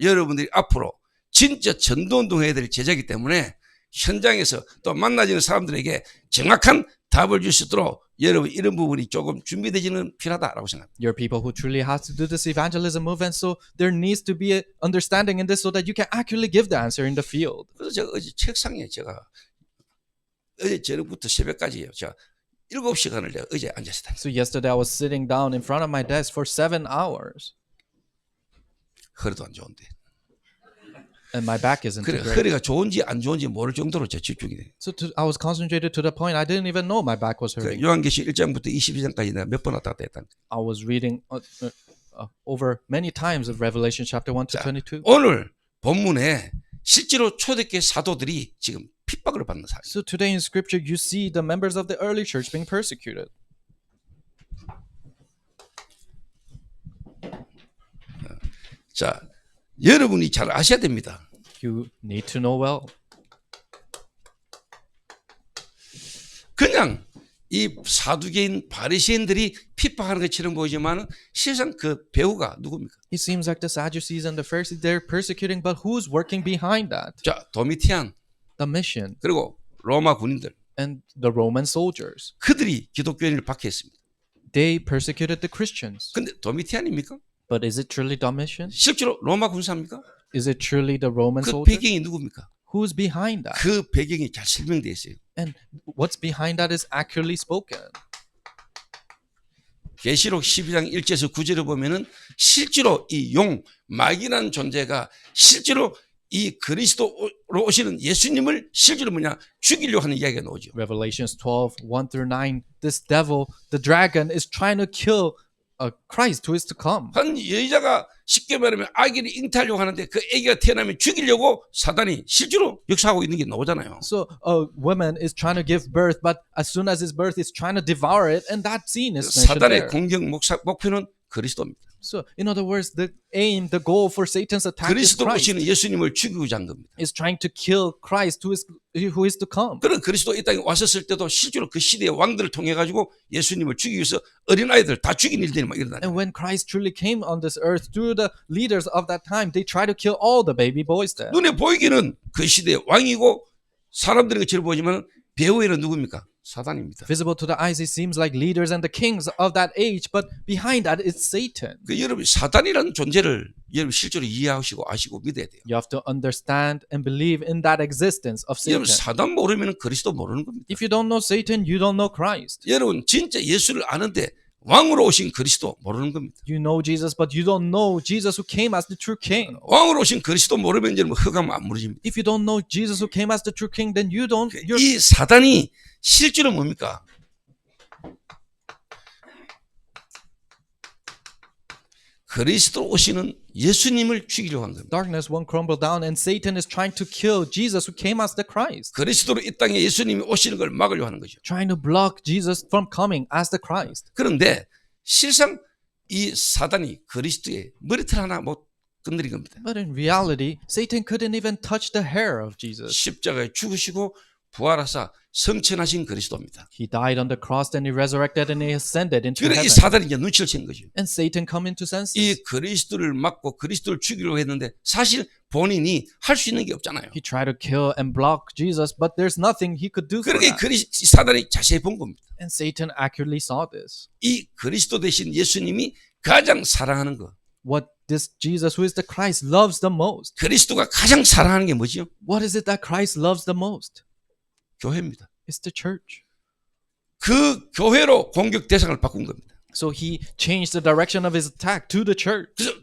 여러분들이 앞으로 진짜 전도운동해야 될 제자이기 때문에 현장에서 또 만나지는 사람들에게 정확한 답을 줄 수 있도록 여러분 이런 부분이 조금 준비되지는 필요하다라고 생각합니다. You're people who truly have to do this evangelism movement, so there needs to be a understanding in this so that you can accurately give the answer in the field. 그래서 제가 어제 책상에 어제 저녁부터 새벽까지요. 제가 7시간을 내가 어제 앉았어요. So yesterday I was sitting down in front of my desk for 7 hours, 허리도 안 좋은데. and my back isn't 그래 too great. 허리가 좋은지 안 좋은지 모를 정도로 제 집중이 돼. So I was concentrated to the point I didn't even know my back was hurting. 요한계시 1장부터 22장까지 내가 몇 번 왔다 갔다 했다. I was reading over many times of Revelation chapter 1 to 22. 오늘 본문에 실제로 초대교회 사도들이 지금 핍박을 받는 사람. So today in scripture you see the members of the early church being persecuted. 자, 여러분이 잘 아셔야 됩니다. You need to know well. 그냥 이 사두개인 바리새인들이 핍박하는 것처럼 보이지만 실상 그 배우가 누굽니까? It seems like the Sadducees and the Pharisees, they're persecuting, but who's working behind that? 자, 도미티안 The mission 그리고 로마 군인들 and the Roman soldiers. 그들이 기독교인을 박해했습니다. They persecuted the Christians. 근데 도미티안입니까? But is it truly Domitian? 실제로 로마 군사입니까? Is it truly the Roman 그 soldiers? 배경이 누굽니까? Who's behind that? 그 배경이 잘 설명되어 있어요. And what's behind that is accurately spoken. 계시록 12장 1절에서 9절을 보면은 실제로 이 용, 마귀라는 존재가 실제로 이 그리스도로 오시는 예수님을 실제로 뭐냐 죽이려고 하는 이야기가 나오죠. Revelations 12, 1 through 9. This devil, the dragon, is trying to kill Christ who is to come. 한 여자가 쉽게 말하면 아기를 잉태하려고 하는데 그 아기가 태어나면 죽이려고 사단이 실제로 역사하고 있는 게 나오잖아요. So a woman is trying to give birth, but as soon as his birth is trying to devour it, and that scene is mentioned 사단의 there. 공격 목표는 그리스도입니다. So in other words, the aim, the goal for Satan's attack is 그리스도로 Christ. 오시는 예수님을 죽이고자 한 겁니다. Is trying to kill Christ who is to come. 그런 그리스도 이 땅에 왔었을 때도 실제로 그 시대의 왕들을 통해 가지고 예수님을 죽이기 위해서 어린아이들 다 죽인 일들이 막 일어나요. And when Christ truly came on this earth, through the leaders of that time, they try to kill all the baby boys there. 눈에 보이기는 그 시대의 왕이고 사람들이 그처럼 보지만 배후에는 누굽니까? 사단입니다. Visible to the eyes, it seems like leaders and the kings of that age, but behind that is Satan. 그 여러분 사단이라는 존재를 여러분 실제로 이해하시고 아시고 믿어야 돼요. You have to understand and believe in that existence of 여러분 Satan. 사단 모르면 그리스도 모르는 겁니다. If you don't know Satan, you don't know Christ. 여러분 진짜 예수를 아는데 왕으로 오신 그리스도 모르는 겁니다. You know Jesus, but you don't know Jesus who came as the true king. 왕으로 오신 그리스도 모르면 여러분 흑암 안 무너집니다. If you don't know Jesus who came as the true king, then you don't. 이 사단이 실제로 뭡니까? 그리스도 오시는 예수님을 죽이려고 한 겁니다. Darkness won't crumble down, and Satan is trying to kill Jesus who came as the Christ. 그리스도로 이 땅에 예수님이 오시는 걸 막으려고 하는 거죠. Trying to block Jesus from coming as the Christ. 그런데 실상 이 사단이 그리스도의 머리털 하나 못 건드린 겁니다. But in reality, Satan couldn't even touch the hair of Jesus. 십자가에 죽으시고 부활하사 성천하신 그리스도입니다. He died on the cross, then he resurrected and he ascended into 그러니까 이 heaven. 사단이 이제 눈치를 챈 거죠. And Satan come into senses. 이 그리스도를 막고 그리스도를 죽이려고 했는데 사실 본인이 할 수 있는 게 없잖아요. He tried to kill and block Jesus, but there's nothing he could do for 그러니까 that. 사단이 자세히 본 겁니다. And Satan accurately saw this. 이 그리스도 대신 예수님이 가장 사랑하는 것. What this Jesus, who is the Christ, loves the most. 그리스도가 가장 사랑하는 게 뭐지요? What is it that Christ loves the most? 교회입니다. It's the church. 그 교회로 공격 대상을 바꾼 겁니다. So he changed the direction of his attack to the church. 그래서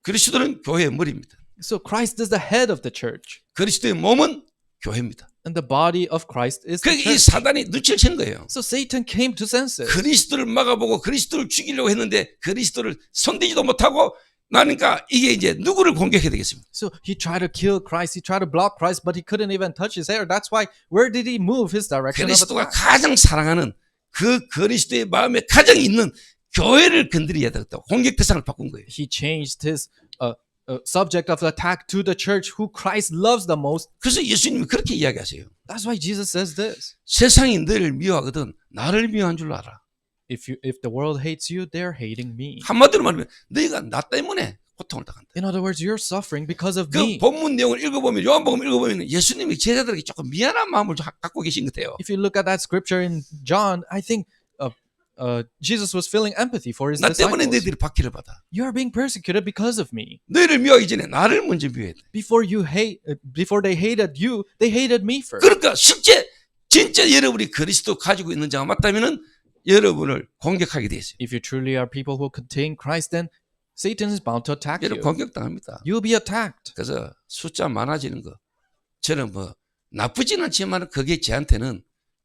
그리스도는 교회의 머리입니다. So Christ is the head of the church. 그리스도의 몸은 교회입니다. And the body of Christ is the 그러니까 이 church. 사단이 눈치를 챈 거예요. So Satan came to senses. 그리스도를 막아보고 그리스도를 죽이려고 했는데 그리스도를 손대지도 못하고 나니까 이게 이제 누구를 공격해야 되겠습니까? So he tried to kill Christ. He tried to block Christ, but he couldn't even touch his hair. That's why, where did he move his direction of 그리스도가 attack? 가장 사랑하는 그 그리스도의 마음에 가장 있는 교회를 건드려야 되겠다. 공격 대상을 바꾼 거예요. He changed his subject of attack to the church who Christ loves the most. 그래서 예수님이 그렇게 이야기하세요. That's why Jesus says this. 세상이 너를 미워하거든 나를 미워한 줄 알아. If the world hates you, they're hating me. 한마디로 말하면 너희가 나 때문에 고통을 당한다. In other words, you're suffering because of 그 me. 본문 내용을 읽어보면 요한복음 읽어보면 예수님이 제자들에게 조금 미안한 마음을 좀 갖고 계신 것 같아요. If you look at that scripture in John, I think Jesus was feeling empathy for his 나 때문에 disciples. 너희들이 박해를 받아. You are being persecuted because of me. 너희를 미워하기 전에 나를 먼저 미워해야 돼. Before they hated you, they hated me first. 그러니까 실제 진짜 여러분이 그리스도 가지고 있는 자가 맞다면은 여러분을 공격하게 돼 있어요. If you truly are people who contain Christ, then Satan is bound to attack 여러분 you. 공격당합니다. You'll be attacked. 그래서 숫자 많아지는 거 저는 뭐 나쁘진 않지만 그게 저한테는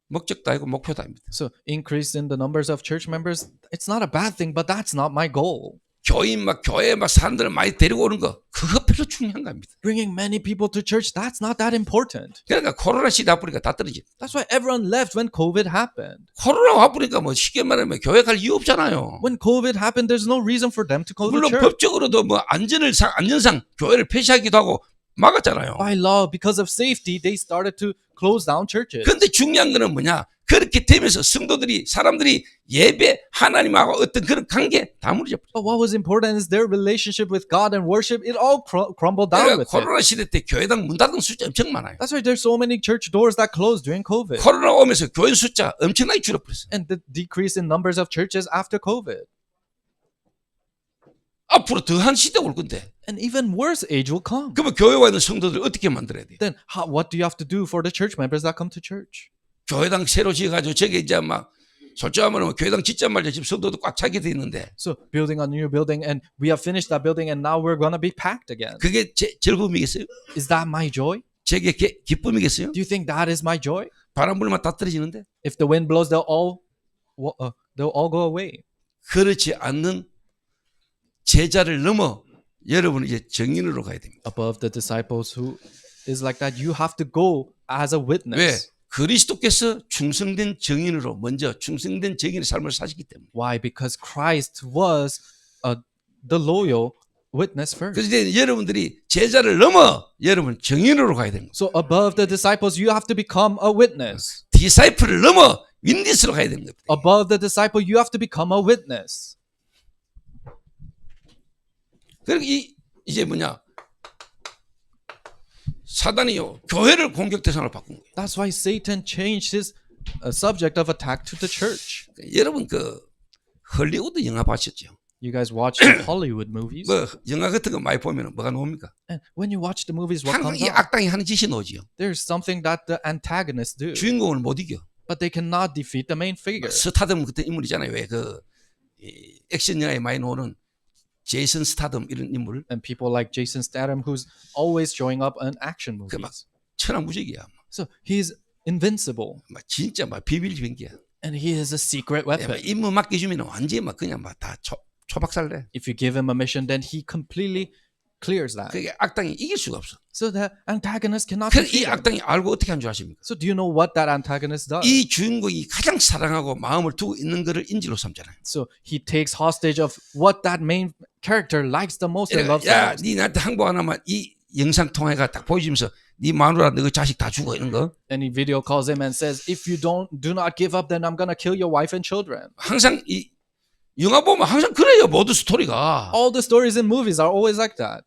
목적도 아니고 목표도 아닙니다. So increase in the numbers of church members, it's not a bad thing, but that's not my goal. 교인 막 교회에 막 사람들을 많이 데리고 오는 거 그거 별로 중요한 겁니다. Bringing many people to church, that's not that important. 그러니까 코로나 시대 와보니까 다 떨어지. That's why everyone left when COVID happened. 코로나 와보니까 뭐 쉽게 말하면 교회 갈 이유 없잖아요. When COVID happened, there's no reason for them to go to 물론 church. 법적으로도 뭐 안전상 교회를 폐쇄하기도 하고 막았잖아요. By law, because of safety, they started to close down churches. 그런데 중요한 거는 뭐냐? 그렇게 되면서 성도들이 사람들이 예배 하나님하고 어떤 그런 관계 다 무너져. But what was important is their relationship with God and worship. It all crumbled down 그러니까 with it. 코로나 시대 때 교회당 문 닫은 숫자 엄청 많아요. That's why there's so many church doors that closed during COVID. 코로나 오면서 교회 숫자 엄청나게 줄어버렸어요. And the decrease in numbers of churches after COVID. 앞으로 더한 시대가 올 건데 An even worse age will come. 그러면 교회 와 있는 성도들 어떻게 만들어야 돼요? Then what do you have to do for the church members that come to church? 교회당 새로 지어가지고 저게 이제 막 솔직히 말하면 교회당 짓자마자 지금 성도도 꽉 차게 돼 있는데 So building a new building and we have finished that building and now we're going to be packed again. 그게 즐거움이겠어요? Is that my joy? 제게 기쁨이겠어요? Do you think that is my joy? 바람 불면 다 떨어지는데 If the wind blows, they'll all go away. 그렇지 않는 제자를 넘어 여러분은 이제 증인으로 가야 됩니다. Above the disciples who is like that, you have to go as a 왜? witness. 그리스도께서 충성된 증인으로 먼저 충성된 증인의 삶을 사시기 때문에. Why? Because Christ was the loyal witness first. 그래서 이제 여러분들이 제자를 넘어 여러분 증인으로 가야 되는 거예요. So above the disciples, you have to become a witness. 디사이플을 넘어 윈디스로 가야 되는 겁니다. Above the disciple, you have to become a witness. 그리고 이제 뭐냐? 사단이요 교회를 공격 대상으로 바꾼 거예요. That's why Satan changed his subject of attack to the church. 여러분 그 헐리우드 영화 보셨죠? You guys watch the Hollywood movies, 뭐 영화 같은 거 많이 보면 뭐가 나옵니까? and when you watch the movies, what 항상 comes 이 out? 악당이 하는 짓이 나오지요. There's something that the antagonists do, 주인공을 못 이겨. but they cannot defeat the main figure. 스타덤 그때 인물이잖아요. 왜 그 액션 영화에 많이 나오는 제이슨 스타덤 이런 인물. And people like Jason Statham, who's always showing up in action 그 막 movies. 천하무적이야. So he's invincible, 막 진짜 막 비밀 비행기야. and he is a secret weapon. 임무 맡겨주면 완전히 막 그냥 막 다 초박살내. If you give him a mission, then he completely clears that. 그게 악당이 이길 수가 없어. So the antagonist cannot 그래서 defeat 이 him. 악당이 알고 어떻게 한 줄 아십니까? So do you know what that antagonist does? 이 주인공이 가장 사랑하고 마음을 두고 있는 것을 인질로 삼잖아요. So he takes hostage of what that main character likes the most and loves the 야, most. 네 나한테 항복 안 하면 이 영상 통화가 딱 보여주면서 네 마누라 너 자식 다 죽어 이런 거. And he video calls him and says, if you do not give up, then I'm gonna kill your wife and children. 항상 이 영화 보면 항상 그래요. 모든 스토리가. All the stories in movies are always like that.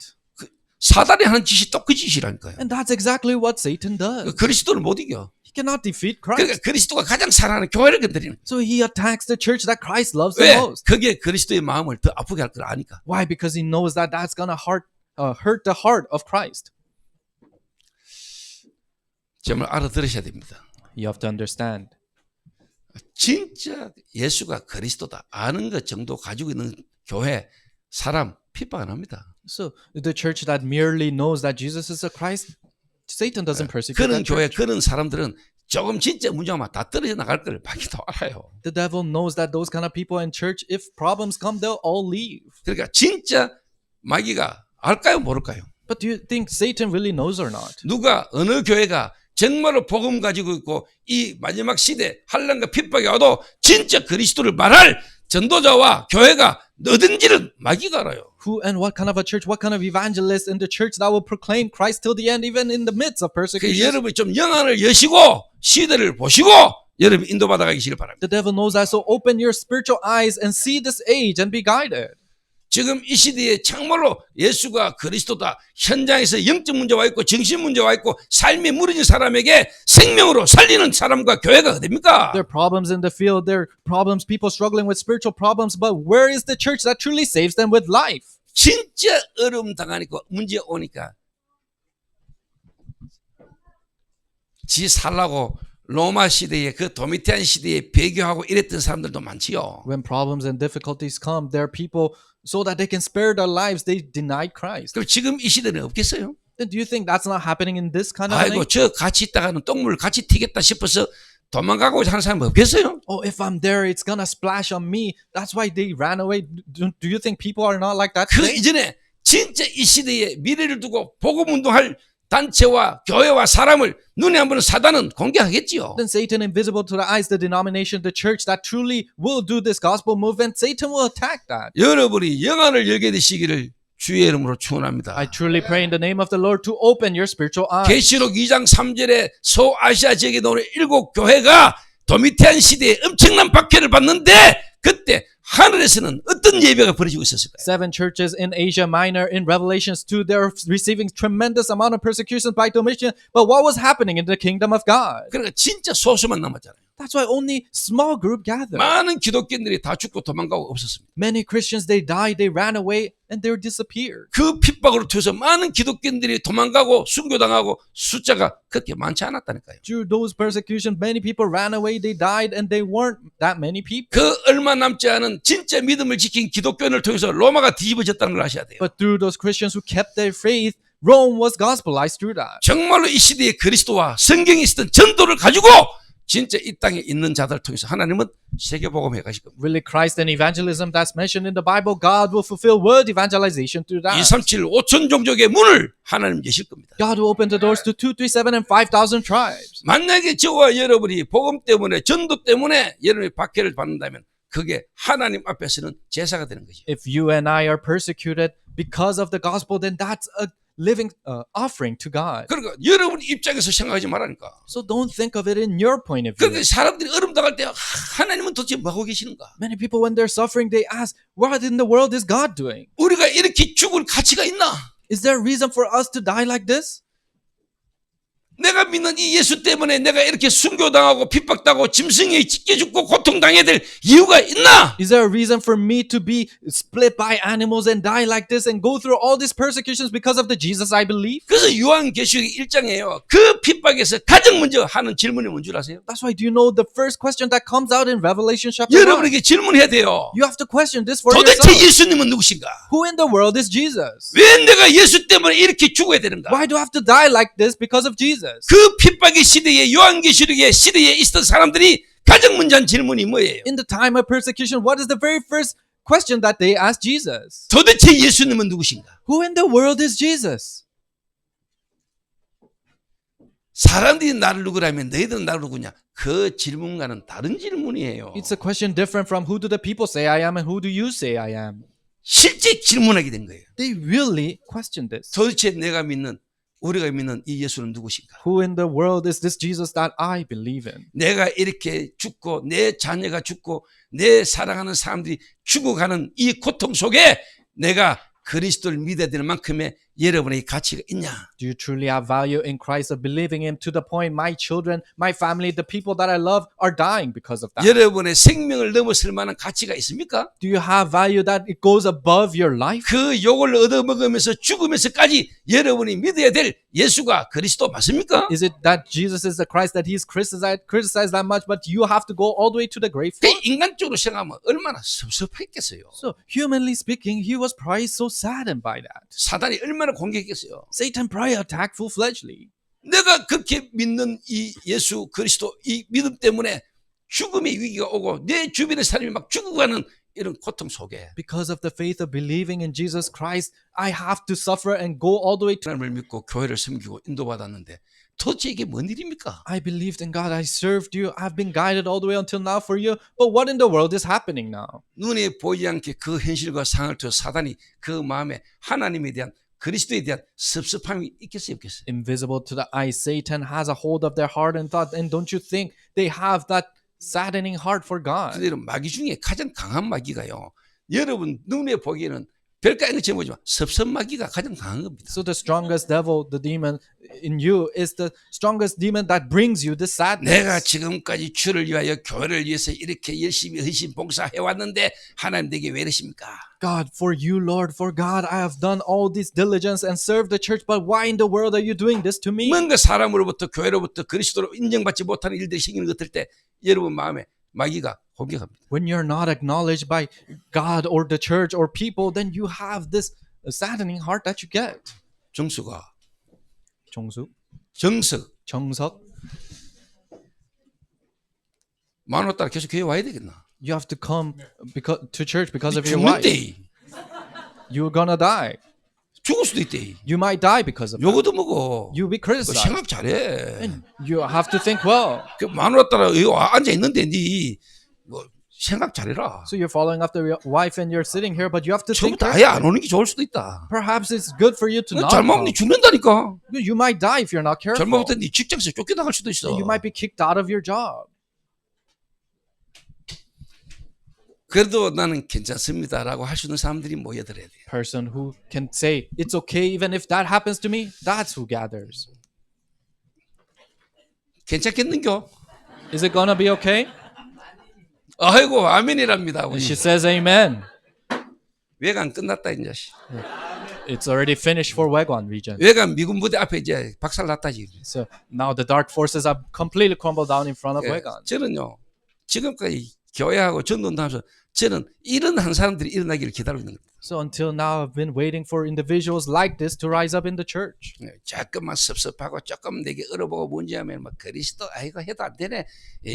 사단이 하는 짓이 또 그 짓이라니까요. And that's exactly what Satan does. 그리스도를 못 이겨. He cannot defeat 그러니까 Christ. 그리스도가 가장 사랑하는 교회를 건드리는. So he attacks the church that Christ loves the 왜? most. 그게 그리스도의 마음을 더 아프게 할 걸 아니까. Why? Because he knows that that's gonna hurt the heart of Christ. 정말 알아들으셔야 됩니다. You have to understand. 진짜 예수가 그리스도다 아는 것 정도 가지고 있는 교회 사람 핍박 안 합니다. So the church that merely knows that Jesus is a Christ, Satan doesn't persecute 그런 that 교회 church. 그런 사람들은 조금 진짜 문제하면 다 떨어져 나갈 걸 자기도 알아요. The devil knows that those kind of people in church, if problems come, they'll all leave. 그러니까 진짜 마귀가 알까요 모를까요? But do you think Satan really knows or not? 누가 어느 교회가 정말로 복음 가지고 있고 이 마지막 시대 환난과 핍박이 와도 진짜 그리스도를 말할 전도자와 교회가 어딘지를 마귀가 알아요. Who and what kind of a church, what kind of evangelist in the church that will proclaim Christ till the end, even in the midst of 그 persecution? 여러분이 좀 영안을 여시고 시대를 보시고 여러분 인도받아 가시길 바랍니다. The devil knows that, so open your spiritual eyes and see this age and be guided. 지금 이 시대에 정말로 예수가 그리스도다 현장에서 영적 문제와 있고 정신 문제와 있고 삶이 무너진 사람에게 생명으로 살리는 사람과 교회가 어딥니까? There are problems in the field, there are problems, people struggling with spiritual problems, but where is the church that truly saves them with life? 진짜 어려움 당하니까 문제 오니까 지 살라고 로마 시대에 그 도미티안 시대에 배교하고 이랬던 사람들도 많지요. When problems and difficulties come, there are people, so that they can spare their lives, they denied Christ. 그럼 지금 이 시대는 없겠어요? Then do you think that's not happening in this kind of 아이고 thing? 저 같이 있다가는 똥물 같이 튀겠다 싶어서 도망가고자 하는 사람 없겠어요? Oh, if I'm there, it's gonna splash on me. That's why they ran away. Do you think people are not like that 그 today? 이전에 진짜 이 시대에 미래를 두고 복음 운동할 단체와 교회와 사람을 눈에 안 보는 사단은 공개하겠지요. Then Satan, invisible to the eyes, the denomination, the church that truly will do this gospel movement, Satan will attack that. 여러분이 영안을 열게 되시기를 주의 이름으로 축원합니다. I truly pray in the name of the Lord to open your spiritual eyes. 계시록 2장 3절에 소아시아 지역에 나오는 7 교회가 도미티안 시대에 엄청난 박해를 받는데 그때 하늘에서는 어떤 예배가 벌어지고 있었을까요? 7 churches in Asia Minor in Revelations 2, they're receiving tremendous amount of persecution by Domitian. But what was happening in the kingdom of God? 그러니까 진짜 소수만 남았잖아요. That's why only small group gathered. 많은 기독교인들이 다 죽고 도망가고 없었습니다. Many Christians, they died, they ran away, and they disappeared. 그 핍박으로 통해서 많은 기독교인들이 도망가고 순교당하고 숫자가 그렇게 많지 않았다니까요. Through those persecutions, many people ran away, they died, and they weren't that many people. 그 얼마 남지 않은 진짜 믿음을 지킨 기독교인을 통해서 로마가 뒤집어졌다는 걸 아셔야 돼요. But through those Christians who kept their faith, Rome was gospelized through that. 정말로 이 시대에 그리스도와 성경에 있었던 전도를 가지고 진짜 이 땅에 있는 자들 통해서 하나님은 세계복음해 가실 겁니다. Really, Christ and evangelism that's mentioned in the Bible, God will fulfill word evangelization through that. 237 5천 종족의 문을 하나님 여실 겁니다. God will open the doors to 237 and 5,000 tribes. 만약에 저와 여러분이 복음 때문에 전도 때문에 여러분이 박해를 받는다면 그게 하나님 앞에서는 제사가 되는 거죠. If you and I are persecuted because of the gospel, then that's a living offering to God. 그러니까 여러분 입장에서 생각하지 말라니까. So don't think of it in your point of view. 그러니까 사람들이 어려움 당할 때 하나님은 도대체 뭐 하고 계시는가? Many people, when they're suffering, they ask, what in the world is God doing? 우리가 이렇게 죽을 가치가 있나? Is there a reason for us to die like this? 내가 믿는 이 예수 때문에 내가 이렇게 순교당하고 핍박당하고 짐승에 찢겨 죽고 고통당해야 될 이유가 있나? Is there a reason for me to be split by animals and die like this and go through all these persecutions because of the Jesus I believe? 그래서 요한계시록 1장에요. 그 핍박에서 가장 먼저 하는 질문이 뭔 줄 아세요? That's why, do you know the first question that comes out in Revelation chapter 1? 여러분에게 질문해야 돼요. You have to question this for 도대체 yourself. 예수님은 누구신가? Who in the world is Jesus? 왜 내가 예수 때문에 이렇게 죽어야 되는가? Why do I have to die like this because of Jesus? 그 핍박의 시대에 요한계시록의 시대에 있었던 사람들이 가장 먼저 한 질문이 뭐예요? In the time of persecution, what is the very first question that they asked Jesus? 도대체 예수님은 누구신가? Who in the world is Jesus? 사람들이 나를 누구라면 너희들은 나를 누구냐? 그 질문과는 다른 질문이에요. It's a question different from who do the people say I am and who do you say I am? 실제 질문하게 된 거예요. They really questioned this. 도대체 우리가 믿는 이 예수는 누구신가? Who in the world is this Jesus that I believe in? 내가 이렇게 죽고 내 자녀가 죽고 내 사랑하는 사람들이 죽어가는 이 고통 속에 내가 그리스도를 믿어야 되는 만큼의 여러분의 가치가 있냐? Do you truly have value in Christ of believing Him to the point my children, my family, the people that I love are dying because of that? 여러분의 생명을 넘어설 만한 가치가 있습니까? Do you have value that it goes above your life? 그 욕을 얻어먹으면서 죽으면서까지 여러분이 믿어야 될 예수가 그리스도 맞습니까? Is it that Jesus is the Christ that He's criticized that much, but you have to go all the way to the grave 그 for? 인간적으로 생각하면 얼마나 섭섭했겠어요. So, humanly speaking, He was probably so saddened by that. 사단이 얼마나 공격했겠어요. Satan probably attacked full-fledgedly. 내가 그렇게 믿는 이 예수 그리스도 이 믿음 때문에 죽음의 위기가 오고 내 주변의 사람이 막 죽어가는 이런 고통 속에 Because of the faith of believing in Jesus Christ, I have to suffer and go all the way to. 하나님을 믿고 교회를 섬기고 인도받았는데 도대체 이게 뭔 일입니까? I believed in God. I served you. I've been guided all the way until now for you. But what in the world is happening now? 눈에 보이지 않게 그 현실과 상을 두어 사단이 그 마음에 하나님에 대한 그리스도에 대한 섭섭함이 있겠어요, 없겠어요? Invisible to the eye, Satan has a hold of their heart and thought. And don't you think they have that saddening heart for God? 그런데 마귀 중에 가장 강한 마귀가요. 여러분 눈에 보기에는 별거 아닌 것처럼 보지만 섭섭마귀가 가장 강한 겁니다. So the strongest devil, the demon in you, is the strongest demon that brings you this sadness. 내가 지금까지 주를 위하여 교회를 위해서 이렇게 열심히 헌신 봉사해 왔는데 하나님 내게 왜 이러십니까? God, for you, Lord, for God, I have done all this diligence and served the church, but why in the world are you doing this to me? 뭔가 사람으로부터 교회로부터 그리스도로 인정받지 못하는 일들이 생기는 것들 때 여러분 마음에 마귀가 공격합니다. When you're not acknowledged by God or the church or people, then you have this saddening heart that you get. 정수가 정수, 정석 정석, 만 원 따라 계속 교회 와야 되겠나? you have to come to church because of your wife. 죽는데 You're gonna die. 죽을 수도 있대. You might die because of that. 요거도 먹어. You'll be 그 criticized. 생각 잘해. And you have to think well. 그 만 원 따라 여기 앉아 있는데 네뭐 생각 잘해라. So you're following after your wife and you're sitting here, but you have to think 처음부터 아예 안 carefully. 오는 게 좋을 수도 있다. Perhaps it's good for you to not 잘못하면 come. 네 죽는다니까. You might die if you're not careful. 잘못하면 네 직장에서 쫓겨나갈 수도 있어. You might be kicked out of your job. 그래도 나는 괜찮습니다라고 할 수 있는 사람들이 모여들어야 돼. Person who can say it's okay even if that happens to me, that's who gathers. 괜찮겠는겨? Is it gonna be okay? 아이고 아멘이랍니다. And 우리. she says amen. 외관 끝났다 이제. It's already finished for Wagon region. 외관 미군 부대 앞에 이제 박살났다지. So now the dark forces have completely crumbled down in front of 예, Wagon. 저는요 지금까지 교회하고 전도하면서 저는 이런 한 사람들이 일어나기를 기다리고 있는 겁니다. So until now, I've been waiting for individuals like this to rise up in the church. 조금만 섭섭하고 조금 내게 어려보고 문제하면 막 그리스도 아이고 해도 안 되네.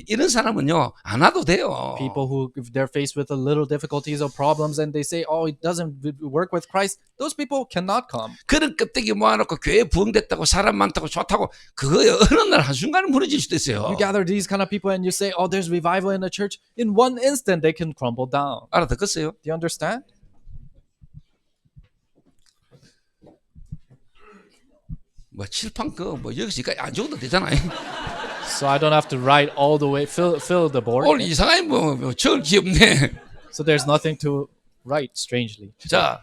이런 사람은요 안 와도 돼요. People who, if they're faced with a little difficulties or problems and they say, oh, it doesn't work with Christ, those people cannot come. 그런 껍데기 모아놓고 교회 부흥됐다고 사람 많다고 좋다고 그거요 어느 날 한순간에 무너질 수도 있어요. You gather these kind of people and you say, oh, there's revival in the church. In one instant, they can crumble down. 알아듣겠어요? Do you understand? 뭐 칠판 뭐 여기서까지 안 적어도 되잖아요. So I don't have to write all the way, fill the board. 오늘 이상하게 뭐 절 귀엽네. So there's nothing to write, strangely. 자,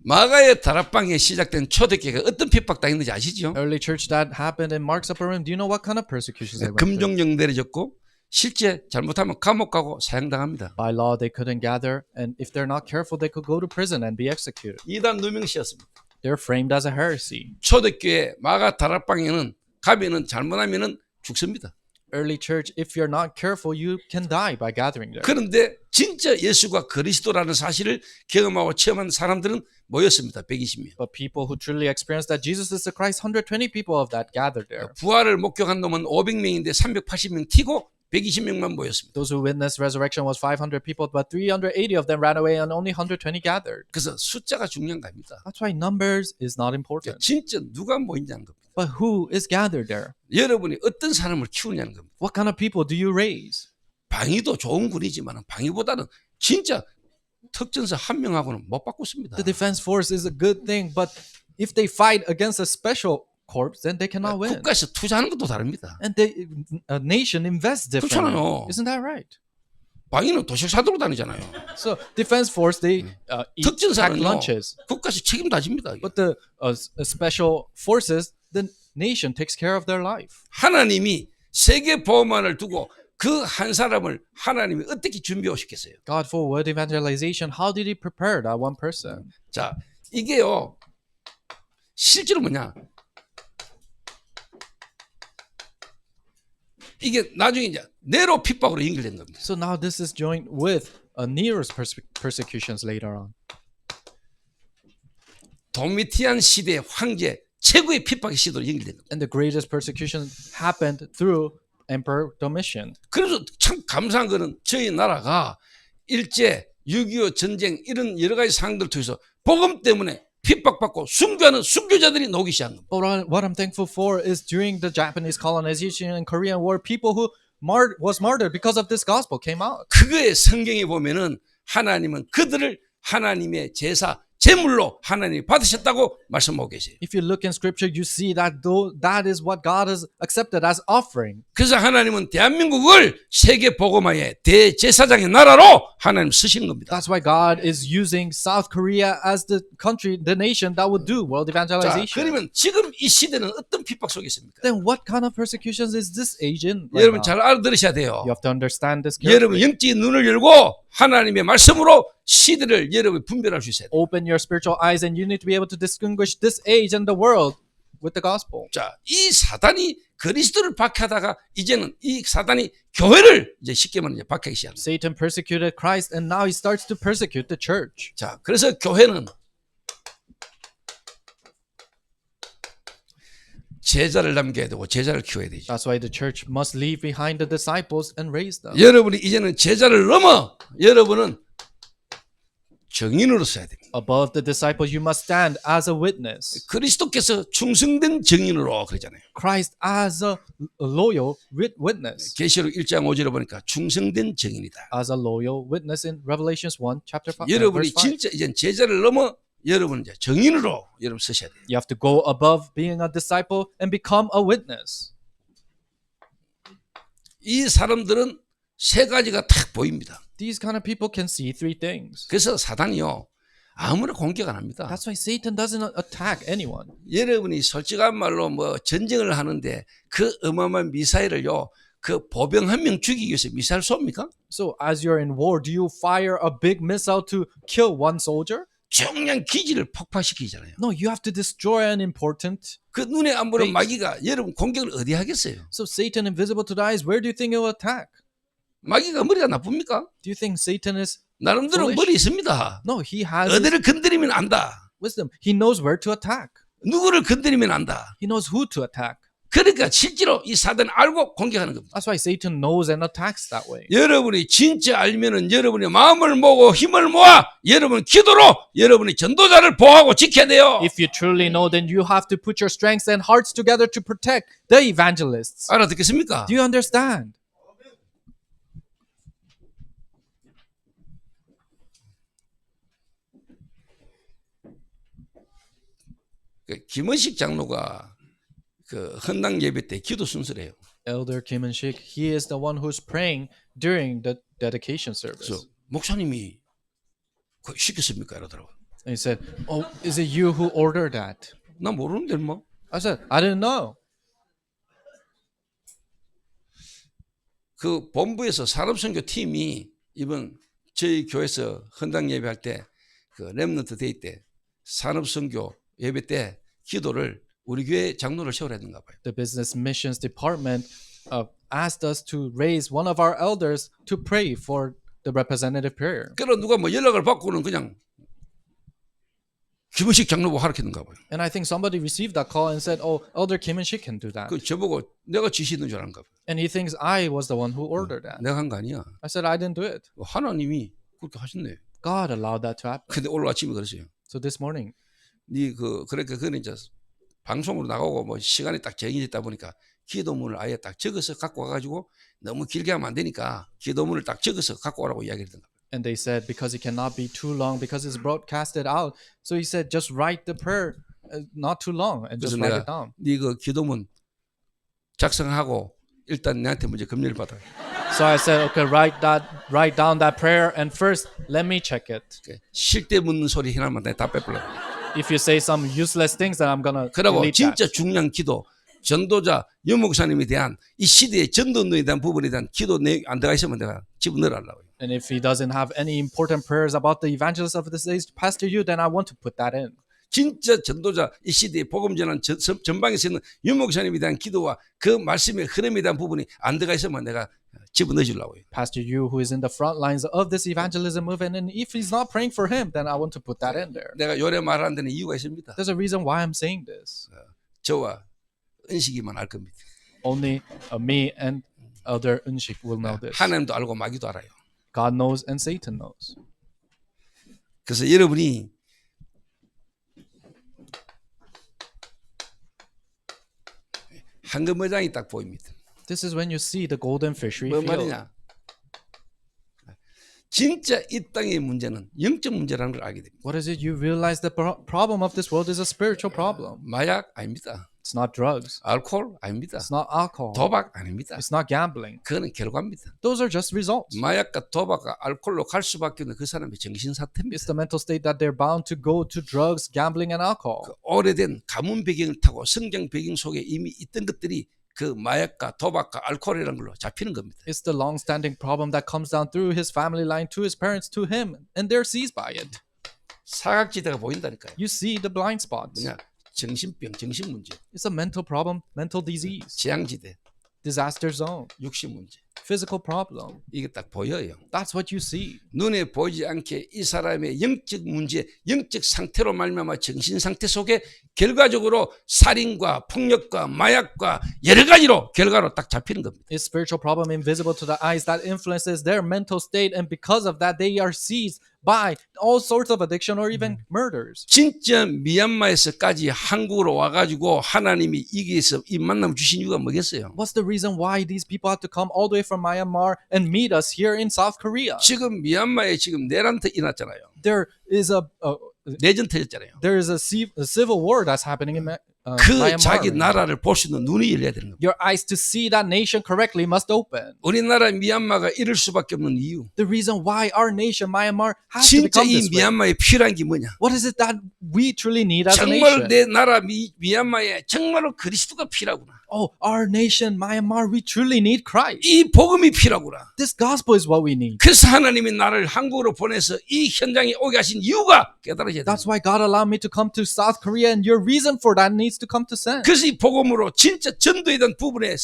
마가의 다락방에 시작된 초대교회가 어떤 핍박당했는지 아시죠? Early church that happened in Mark's upper room. Do you know what kind of persecutions they went through? 금종령 내려졌고 실제 잘못하면 감옥 가고 사형당합니다. By law, they couldn't gather, and if they're not careful, they could go to prison and be executed. 이단 누명시였습니다. They're framed as a heresy. 초대교회 마가 다락방에는 가면은 잘못하면은 죽습니다. Early church, if you're not careful, you can die by gathering there. 그런데 진짜 예수가 그리스도라는 사실을 경험하고 체험한 사람들은 모였습니다. 120명. But people who truly experienced that Jesus is the Christ, 120 people of that gathered there. 부활을 목격한 놈은 500명인데 380명 튀고 120명만 모였습니다. Those who witnessed resurrection was 500 people, but 380 of them ran away and only 120 gathered. 그래서 숫자가 중요한 겁니다. That's why numbers is not important. 진짜 누가 모이냐는 겁니다. But who is gathered there? 여러분이 어떤 사람을 키우냐는 겁니다. What kind of people do you raise? 방위도 좋은 군이지만 방위보다는 진짜 특전사 한 명하고는 못 바꾸습니다. The defense force is a good thing, but if they fight against a special corps, then they cannot win. 국가에서 투자하는 것도 다릅니다. And a nation invests differently. 그렇잖아요. Isn't that right? 방위는 도시락 사들고 다니잖아요. So defense force, they eat packed 특전사는요 lunches. 국가에서 책임 다 집니다. But the special forces, the nation takes care of their life. 하나님이 세계 보험만을 두고 그 한 사람을 하나님이 어떻게 준비해 오셨겠어요? God, for word evangelization, how did He prepare that one person? 자, 이게요 실제로 뭐냐? 이게 나중에 이제 네로 핍박으로 연결된 겁니다. So now this is joined with Nero's persecutions later on. 도미티안 시대의 황제 최고의 핍박의 시도로 연결된 겁니다. And the greatest persecution happened through Emperor Domitian. 그래서 참 감사한 거는 저희 나라가 일제 6.25 전쟁 이런 여러 가지 상황들을 통해서 복음 때문에 핍박받고 순교하는 순교자들이 나오기 시작한 겁니다. But what I'm thankful for is during the Japanese colonization and Korean War, people who was martyred because of this gospel came out. 그거에 성경에 보면은 하나님은 그들을 하나님의 제사 제물로 하나님이 받으셨다고 말씀하고 계세요. If you look in scripture, you see that that is what God has accepted as offering. 그래서 하나님은 대한민국을 세계 복음화의 대제사장의 나라로 하나님 쓰시는 겁니다. That's why God is using South Korea as the country, the nation that would do world 자, evangelization. 그러면 지금 이 시대는 어떤 핍박 속에 있습니까? Then what kind of persecutions is this age in right 여러분 now? 잘 알아들으셔야 돼요. You have to understand this 여러분 carefully. 영적인 눈을 열고 하나님의 말씀으로 시대를 여러분 분별할 수 있어야 돼요. Open your spiritual eyes and you need to be able to distinguish this age and the world with the gospel. 자, 이 사단이 그리스도를 박해하다가 이제는 이 사단이 교회를 이제 쉽게 말하면 박해하기 시작합니다. Satan persecuted Christ and now he starts to persecute the church. 자, 그래서 교회는 제자를 남겨야 되고 제자를 키워야 되죠. That's why the church must leave behind the disciples and raise them. 여러분이 이제는 제자를 넘어 여러분은 증인으로 써야 됩니다. Above the disciples, you must stand as a witness. 그리스도께서 충성된 증인으로 그러잖아요. Christ as a loyal witness. 계시록 1장 5절에 보니까 충성된 증인이다. As a loyal witness in Revelations 1, chapter 5, 여러분이 verse 5. 진짜 이제 제자를 넘어 여러분은 이제 증인으로 여러분 쓰셔야 돼요. You have to go above being a disciple and become a witness. 이 사람들은 세 가지가 딱 보입니다. These kind of people can see three things. 그래서 사단이요 아무나 공격 안 합니다. That's why Satan doesn't attack anyone. 여러분이 솔직한 말로 뭐 전쟁을 하는데 그 어마어마한 미사일을요 그 보병 한 명 죽이기 위해서 미사일 쏩니까? So as you're in war, do you fire a big missile to kill one soldier? 중요한 기지를 폭파시키잖아요. No, you have to destroy an important. 그 눈에 안 보는 Base. 마귀가 여러분 공격을 어디 하겠어요? So Satan, invisible to the eyes, where do you think it will attack? 마귀가 머리가 나쁩니까? Do you think Satan is? 나름대로 Foolish. 머리 있습니다. No, he has his 어디를 건드리면 안다. wisdom. He knows where to attack. 누구를 건드리면 안다. He knows who to attack. 그러니까 실제로 이 사단을 알고 공격하는 겁니다. That's why Satan knows and attacks that way. 여러분이 진짜 알면은 여러분의 마음을 모으고 힘을 모아 여러분 기도로 여러분이 전도자를 보호하고 지켜야 돼요. If you truly know, then you have to put your strengths and hearts together to protect the evangelists. 알아듣겠습니까? Do you understand? 김원식 장로가 그 헌당 예배 때 기도 순서래요. Elder Kim and Shik, he is the one who's praying during the dedication service. 그래서 목사님이 그 시켰습니까? 이러더라고요. And he said, "Oh, is it you who ordered that?" 나 모르는데 뭐. I said, "I didn't know." 그 본부에서 산업선교 팀이 이번 저희 교회에서 헌당 예배할 때 그 렘넌트 데이 때 산업선교 예배 때 기도를 우리 교회 장로를 세우라 했는가 봐요. The business missions department asked us to raise one of our elders to pray for the representative prayer. 그래서 누가 뭐 연락을 받고는 그냥 김원식 장로부 하락했는가 봐요. And I think somebody received that call and said, "Oh, Elder Kim and Shik can do that." 그 저보고 내가 지시는 줄 아는가 봐요. And he thinks I was the one who ordered that. 내가 한 거 아니야. I said, "I didn't do it. 하나님이 그렇게 하셨네. God allowed that to happen." 근데 오늘 아침에 그랬어요. So this morning, 그러니까 그는 이제 방송으로 나가고 뭐 시간이 딱 정해졌다 보니까 기도문을 아예 딱 적어서 갖고 와가지고 너무 길게 하면 안 되니까 기도문을 딱 적어서 갖고 오라고 이야기를 했던 거예요. and they said because it cannot be too long because it's broadcasted out. So he said, just write the prayer, not too long, and just 그래서 write it 내가 down. 네 그 기도문 작성하고 일단 내한테 먼저 검열을 받아. So I said, okay, write down that prayer, and first let me check it. 실대 묻는 소리 하나만 내가 다 빼버려. If you say some useless things, then I'm gonna 그리고 delete 진짜 that. 중요한 기도, 전도자 유목사님에 대한 이 시대의 전도에 대한 부분에 대한 기도 내용 안 들어가 있으면 내가 집어넣으라고. And if he doesn't have any important prayers about the evangelists of this age, Pastor Yu, then I want to put that in. 진짜 전도자 이 시대의 복음 전환 전방에서 있는 유목사님에 대한 기도와 그 말씀의 흐름에 대한 부분이 안 들어가 있으면 내가 집어넣어주려고 해요. Pastor Yu, who is in the front lines of this evangelism movement, and if he's not praying for him, then I want to put that in there. 내가 요래 말하는 데는 이유가 있습니다. There's a reason why I'm saying this. 저와 은식이만 알 겁니다. Only me and Elder Unshik will know this. 하나님도 알고 마귀도 알아요. God knows and Satan knows. 그래서 여러분이 황금어장이 딱 보입니다. This is when you see the golden fishery 뭐 field. 말이냐? 진짜 이 땅의 문제는 영적 문제라는 걸 알게 됩니다. What is it? You realize the problem of this world is a spiritual problem. 마약 아닙니다. It's not drugs. 알코올 아닙니다. It's not alcohol. 도박 아닙니다. It's not gambling. 그거는 결과입니다. Those are just results. 마약과 도박과 알코올로 갈 수밖에 없는 그 사람의 정신 사태입니다. It's the mental state that they're bound to go to drugs, gambling, and alcohol. 그 오래된 가문 배경을 타고 성장 배경 속에 이미 있던 것들이 그 마약과 도박과 알코올이라는 걸로 잡히는 겁니다. It's the long-standing problem that comes down through his family line to his parents to him, and they're seized by it. 사각지대가 보인다니까요. You see the blind spots. 뭐냐? 정신병, 정신문제, It's a mental problem, mental disease, 재앙지대, disaster zone, 육신문제. physical problem. 이게 딱 보여요. That's what you see. 눈에 보이지 않게 이 사람의 영적 문제, 영적 상태로 말미암아 정신 상태 속에 결과적으로 살인과 폭력과 마약과 여러 가지로 결과로 딱 잡히는 겁니다. It's spiritual problem invisible to the eyes that influences their mental state, and because of that, they are seized by all sorts of addiction or even murders. 진짜 미얀마에서까지 한국으로 와가지고 하나님이 이기에서 이 만남 주신 이유가 뭐겠어요? What's the reason why these people have to come all the way from Myanmar and meet us here in South Korea? 지금 미얀마에 지금 내란터 일어났잖아요. There is 내전 터졌잖아요. a civil war that's happening in 그 Myanmar. 자기 나라를 볼 수 있는 눈이 열려야 되는 겁니다. Your eyes to see that nation correctly must open. 우리나라 미얀마가 이럴 수밖에 없는 이유. The reason why our nation, Myanmar, has to 진짜 become 이 this way. 미얀마에 필요한 게 뭐냐? What is it that we truly need as a 정말 nation? 내 나라 미얀마에 정말로 그리스도가 필요하구나. oh, our nation, Myanmar, we truly need Christ. 이 복음이 필요하구나. This gospel is what we need. 그래서 하나님이 나를 한국으로 보내서 이 현장에 오게 하신 이유가 깨달아져야 돼. That's why God allowed me to come to South Korea, and your reason for that needs to come to sense. 그래서 이 복음으로 진짜 전도에 대한 부분에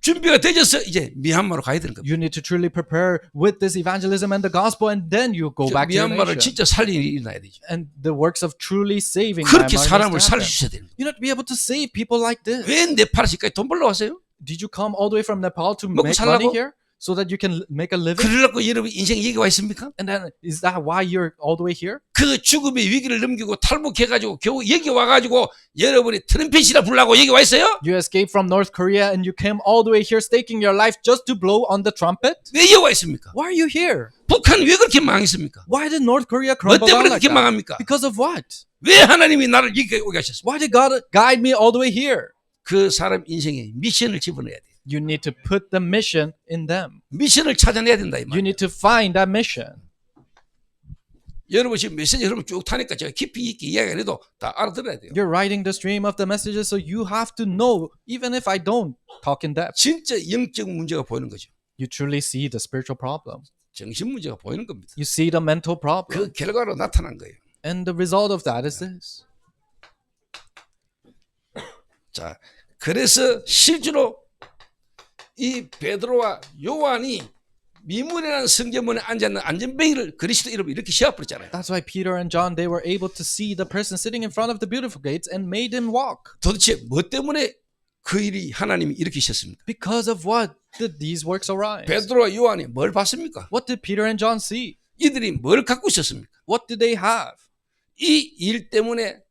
준비가 되어서 이제 미얀마로 가야 되는 겁니다. You need to truly prepare with this evangelism and the gospel, and then you go back to your 미얀마를 nation. 진짜 살리는 일이 일어나야 되죠. And the works of truly saving 그렇게 Myanmar 사람을 needs to happen. 살려주셔야 되는 거예요. You need to be able to save people like this. 왜 네팔에서까지 돈 벌러 왔어요? Did you come all the way from Nepal to 먹고 make money 살라고? here so that you can make a living? 그러려고 여러분 인생 여기 와 있습니까? And then is that why you're all the way here? 그 죽음의 위기를 넘기고 탈북해가지고 겨우 여기 와가지고 여러분이 트럼펫이라 불라고 여기 와 있어요? You escaped from North Korea and you came all the way here staking your life just to blow on the trumpet? 왜 여기 와 있습니까? Why are you here? 북한 왜 그렇게 망했습니까? Why did North Korea 뭐 crumble 때문에 down like 그렇게 that? 망합니까? Because of what? 왜 하나님이 나를 여기까지 오게 하셨습니까? Why did God guide me all the way here? 그 사람 인생에 미션을 집어넣어야 돼요. You need to put the mission in them. 미션을 찾아내야 된다 이 You 말이에요. need to find that mission. 여러분 지금 메시지 여러분 쭉 타니까 제가 깊이 있게 이야기 안 해도 다 알아들어야 돼요. You're writing the stream of the messages, so you have to know, even if I don't talk in depth. 진짜 영적 문제가 보이는 거죠. You truly see the spiritual problem. 정신 문제가 보이는 겁니다. You see the mental problem. 그 결과로 나타난 거예요. And the result of that is this. 자, 그래서 실제로 이 베드로와 요한이 미문이라는 성전문에 앉아있는 안전뱅이를 그리스도 이름으로 이렇게 씌워버렸잖아요. That's why Peter and John, they were able to see the person sitting in front of the beautiful gates and made him walk. 도대체 뭐 때문에 그 일이 하나님이 이렇게 하셨습니까? Because of what did these works arise? 베드로와 요한이 뭘 봤습니까? What did Peter and John see? 이들이 뭘 갖고 있었습니까? What did they have? 이 일 때문에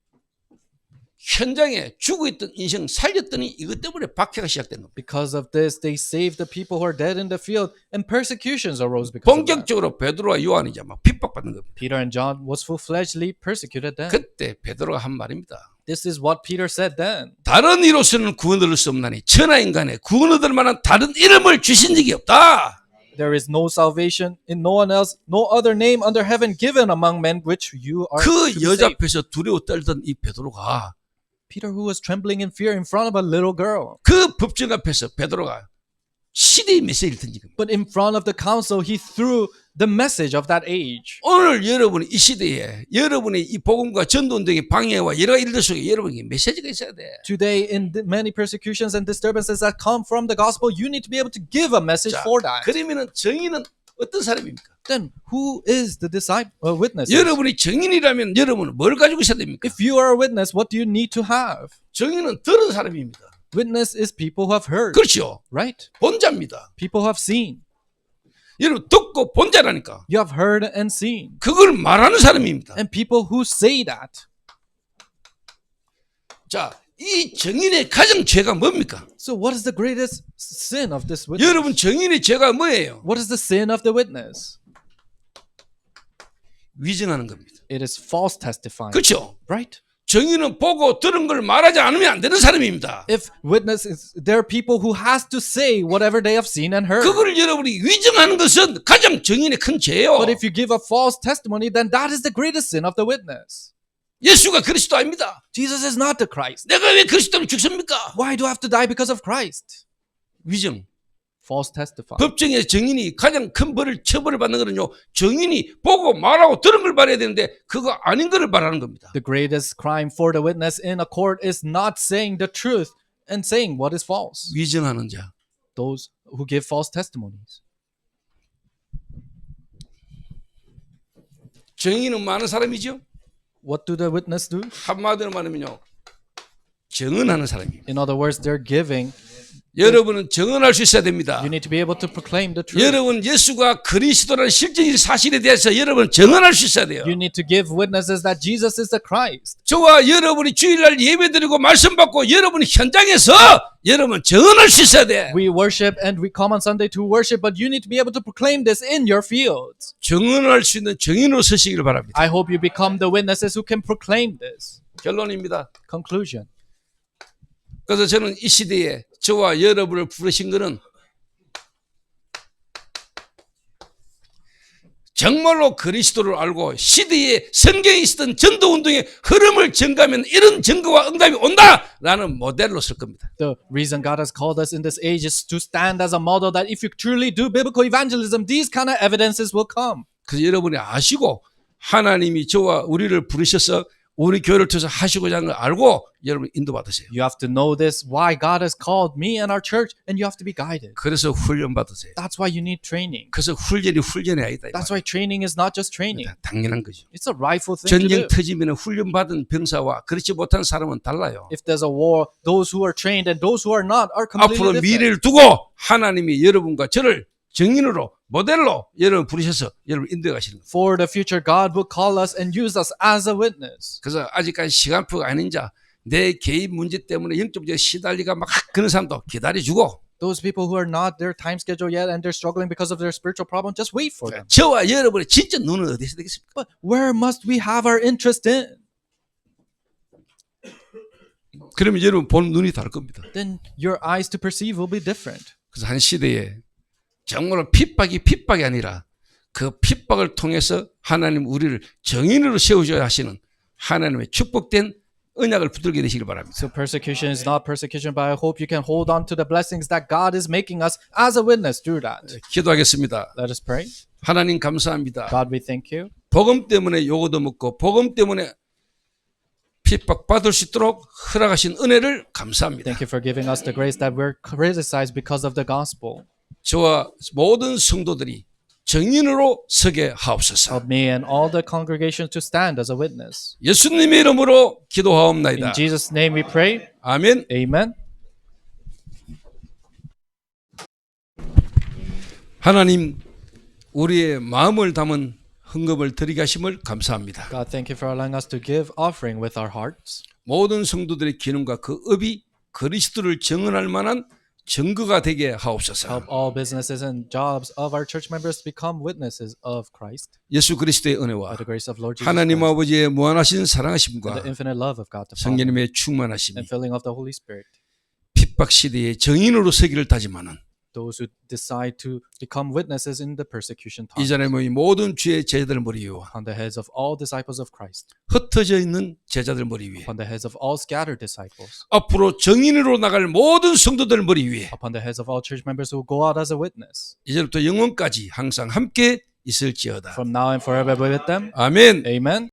현장에 죽어있던 인생 살렸더니 이것 때문에 박해가 시작된 겁니다. Because of this, they saved the people who are dead in the field, and persecutions arose because of that. 본격적으로 베드로와 요한이 이제 막 핍박받는 겁니다. Peter and John was full-fledgedly persecuted then. 그때 베드로가 한 말입니다. This is what Peter said then. 다른 이로서는 구원 얻을 수 없나니 천하인간에 구원 얻을 만한 다른 이름을 주신 적이 없다. There is no salvation in no one else, no other name under heaven given among men which you are to 그 be 여자 saved. 앞에서 두려워 떨던 이 베드로가 Peter, who was trembling in fear in front of a little girl, 그 법정 앞에서 베드로가 시대의 메시지를 던진 겁니다. but in front of the council, he threw the message of that age. 오늘 여러분이 이 시대에 여러분의 이 복음과 전도운동의 방해와 여러 일들 속에 여러분에게 메시지가 있어야 돼. Today, in the many persecutions and disturbances that come from the gospel, you need to be able to give a message 자, for that. 그러면은 정의는 어떤 사람입니까? Then, who is the witness? 여러분이 정인이라면 여러분은 뭘 가지고 있어야 됩니까? If you are a witness, what do you need to have? 정인은 들은 사람입니다. Witness is people who have heard, 그렇죠. right? 본자입니다. People who have seen. 여러분 듣고 본자라니까. You have heard and seen. 그걸 말하는 사람입니다. And people who say that. 자, 이 정인의 가장 죄가 뭡니까? So what is the greatest sin of this witness? 여러분 정인의 죄가 뭐예요? What is the sin of the witness? 위증하는 겁니다. It is false testifying, 그렇죠? right? 정인은 보고 들은 걸 말하지 않으면 안 되는 사람입니다. If witnesses, there are people who has to say whatever they have seen and heard. 그걸 여러분이 위증하는 것은 가장 정인의 큰 죄예요. But if you give a false testimony, then that is the greatest sin of the witness. 예수가 그리스도 아닙니다. Jesus is not the Christ. 내가 왜 그리스도를 죽습니까? Why do I have to die because of Christ? 위증. False testifying. 법정에 정인이 가장 큰 벌을 처벌을 받는 거는요. 정인이 보고 말하고 들은 걸 말해야 되는데 그거 아닌 거를 말하는 겁니다. The greatest crime for the witness in a court is not saying the truth and saying what is false. 위증하는 자. Those who give false testimonies. 정인은 많은 사람이죠. What do the witness do? 한마디로 말하면요. 정언하는 사람입니다. In other words, they're giving. 여러분은 정언할 수 있어야 됩니다. You need to be able to proclaim the truth. 여러분 예수가 그리스도라는 실질적인 사실에 대해서 여러분 정언할 수 있어야 돼요. You need to give witnesses that Jesus is the Christ. 저와 여러분이 주일날 예배드리고 말씀 받고 여러분 현장에서 여러분 정언할 수 있어야 돼. We worship and we come on Sunday to worship, but you need to be able to proclaim this in your fields. 정언할 수 있는 정인으로 서시기를 바랍니다. I hope you become the witnesses who can proclaim this. 결론입니다. Conclusion. 그래서 저는 이 시대에 저와 여러분을 부르신 것은 정말로 그리스도를 알고 시대에 성경에 있었던 전도운동의 흐름을 증가하면 이런 증거와 응답이 온다라는 모델로 쓸 겁니다. The reason God has called us in this age is to stand as a model that if you truly do biblical evangelism, these kind of evidences will come. 그래서 여러분이 아시고 하나님이 저와 우리를 부르셔서 우리 교회를 통해서 하시고자 하는 걸 알고 여러분 인도받으세요. You have to know this, why God has called me and our church, and you have to be guided. 그래서 훈련 받으세요. That's why you need training. 그래서 훈련이 아니다. 이 That's why training is not just training. 말이야. 당연한 거죠. It's a rightful thing to 전쟁 do. 터지면 훈련 받은 병사와 그렇지 못한 사람은 달라요. If there's a war, those who are trained and those who are not are completely 앞으로 different. 미래를 두고 하나님이 여러분과 저를 증인으로 모델로 여러분 부르셔서 여러분 인도해 가시는 거예요. For the future, God will call us and use us as a witness. 그래서 아직까지 시간표가 아닌 자, 내 개인 문제 때문에 영적으로 시달리가 막 그런 사람도 기다려주고 Those people who are not their time schedule yet and they're struggling because of their spiritual problem, just wait for them. 저와 여러분의 진짜 눈은 어디서 되겠습니까? But where must we have our interest in? 그러면 여러분 보는 눈이 다를 겁니다. Then your eyes to perceive will be different. 그래서 한 시대에 정말로 핍박이 아니라 그 핍박을 통해서 하나님 우리를 정인으로 세우셔야 하시는 하나님의 축복된 언약을 붙들게 되시길 바랍니다. So persecution is not persecution, but I hope you can hold on to the blessings that God is making us as a witness through that. 기도하겠습니다. Let us pray. 하나님 감사합니다. God, we thank you. 복음 때문에 요거도 먹고 복음 때문에 핍박받을 수 있도록 허락하신 은혜를 감사합니다. Thank you for giving us the grace that we're criticized because of the gospel. 저와 모든 성도들이 정인으로 서게 하옵소서. Help me and all the congregation to stand as a witness. 예수님의 이름으로 In 기도하옵나이다. Jesus' name we pray. 아멘. Amen. 하나님 우리의 마음을 담은 헌금을 드리게 하심을 감사합니다. God, thank you for allowing us to give offering with our hearts. 모든 성도들의 기능과 그 업이 그리스도를 증언할 만한 증거가 되게 하옵소서. Help all businesses and jobs of our church members to become witnesses of Christ 예수 그리스도의 by 은혜와 the grace of Lord Jesus 하나님 Christ 아버지의 무한하신 and 사랑하심과 the infinite love of God the Father 성령님의 충만하심이 and filling of the Holy Spirit. 핍박 시대의 정인으로 서기를 다짐하는 Those who decide to become witnesses in the persecution 이 time 자리에 모인 모든 주의 제자들 머리 위와 on the heads of all disciples of Christ, 흩어져 있는 제자들 머리 위에 upon the heads of all scattered disciples, 앞으로 정인으로 나갈 모든 성도들 머리 위에 upon the heads of all church members who go out as a witness. 이제부터 영원까지 항상 함께 있을지어다. From now and forever be with them. 아멘. Amen.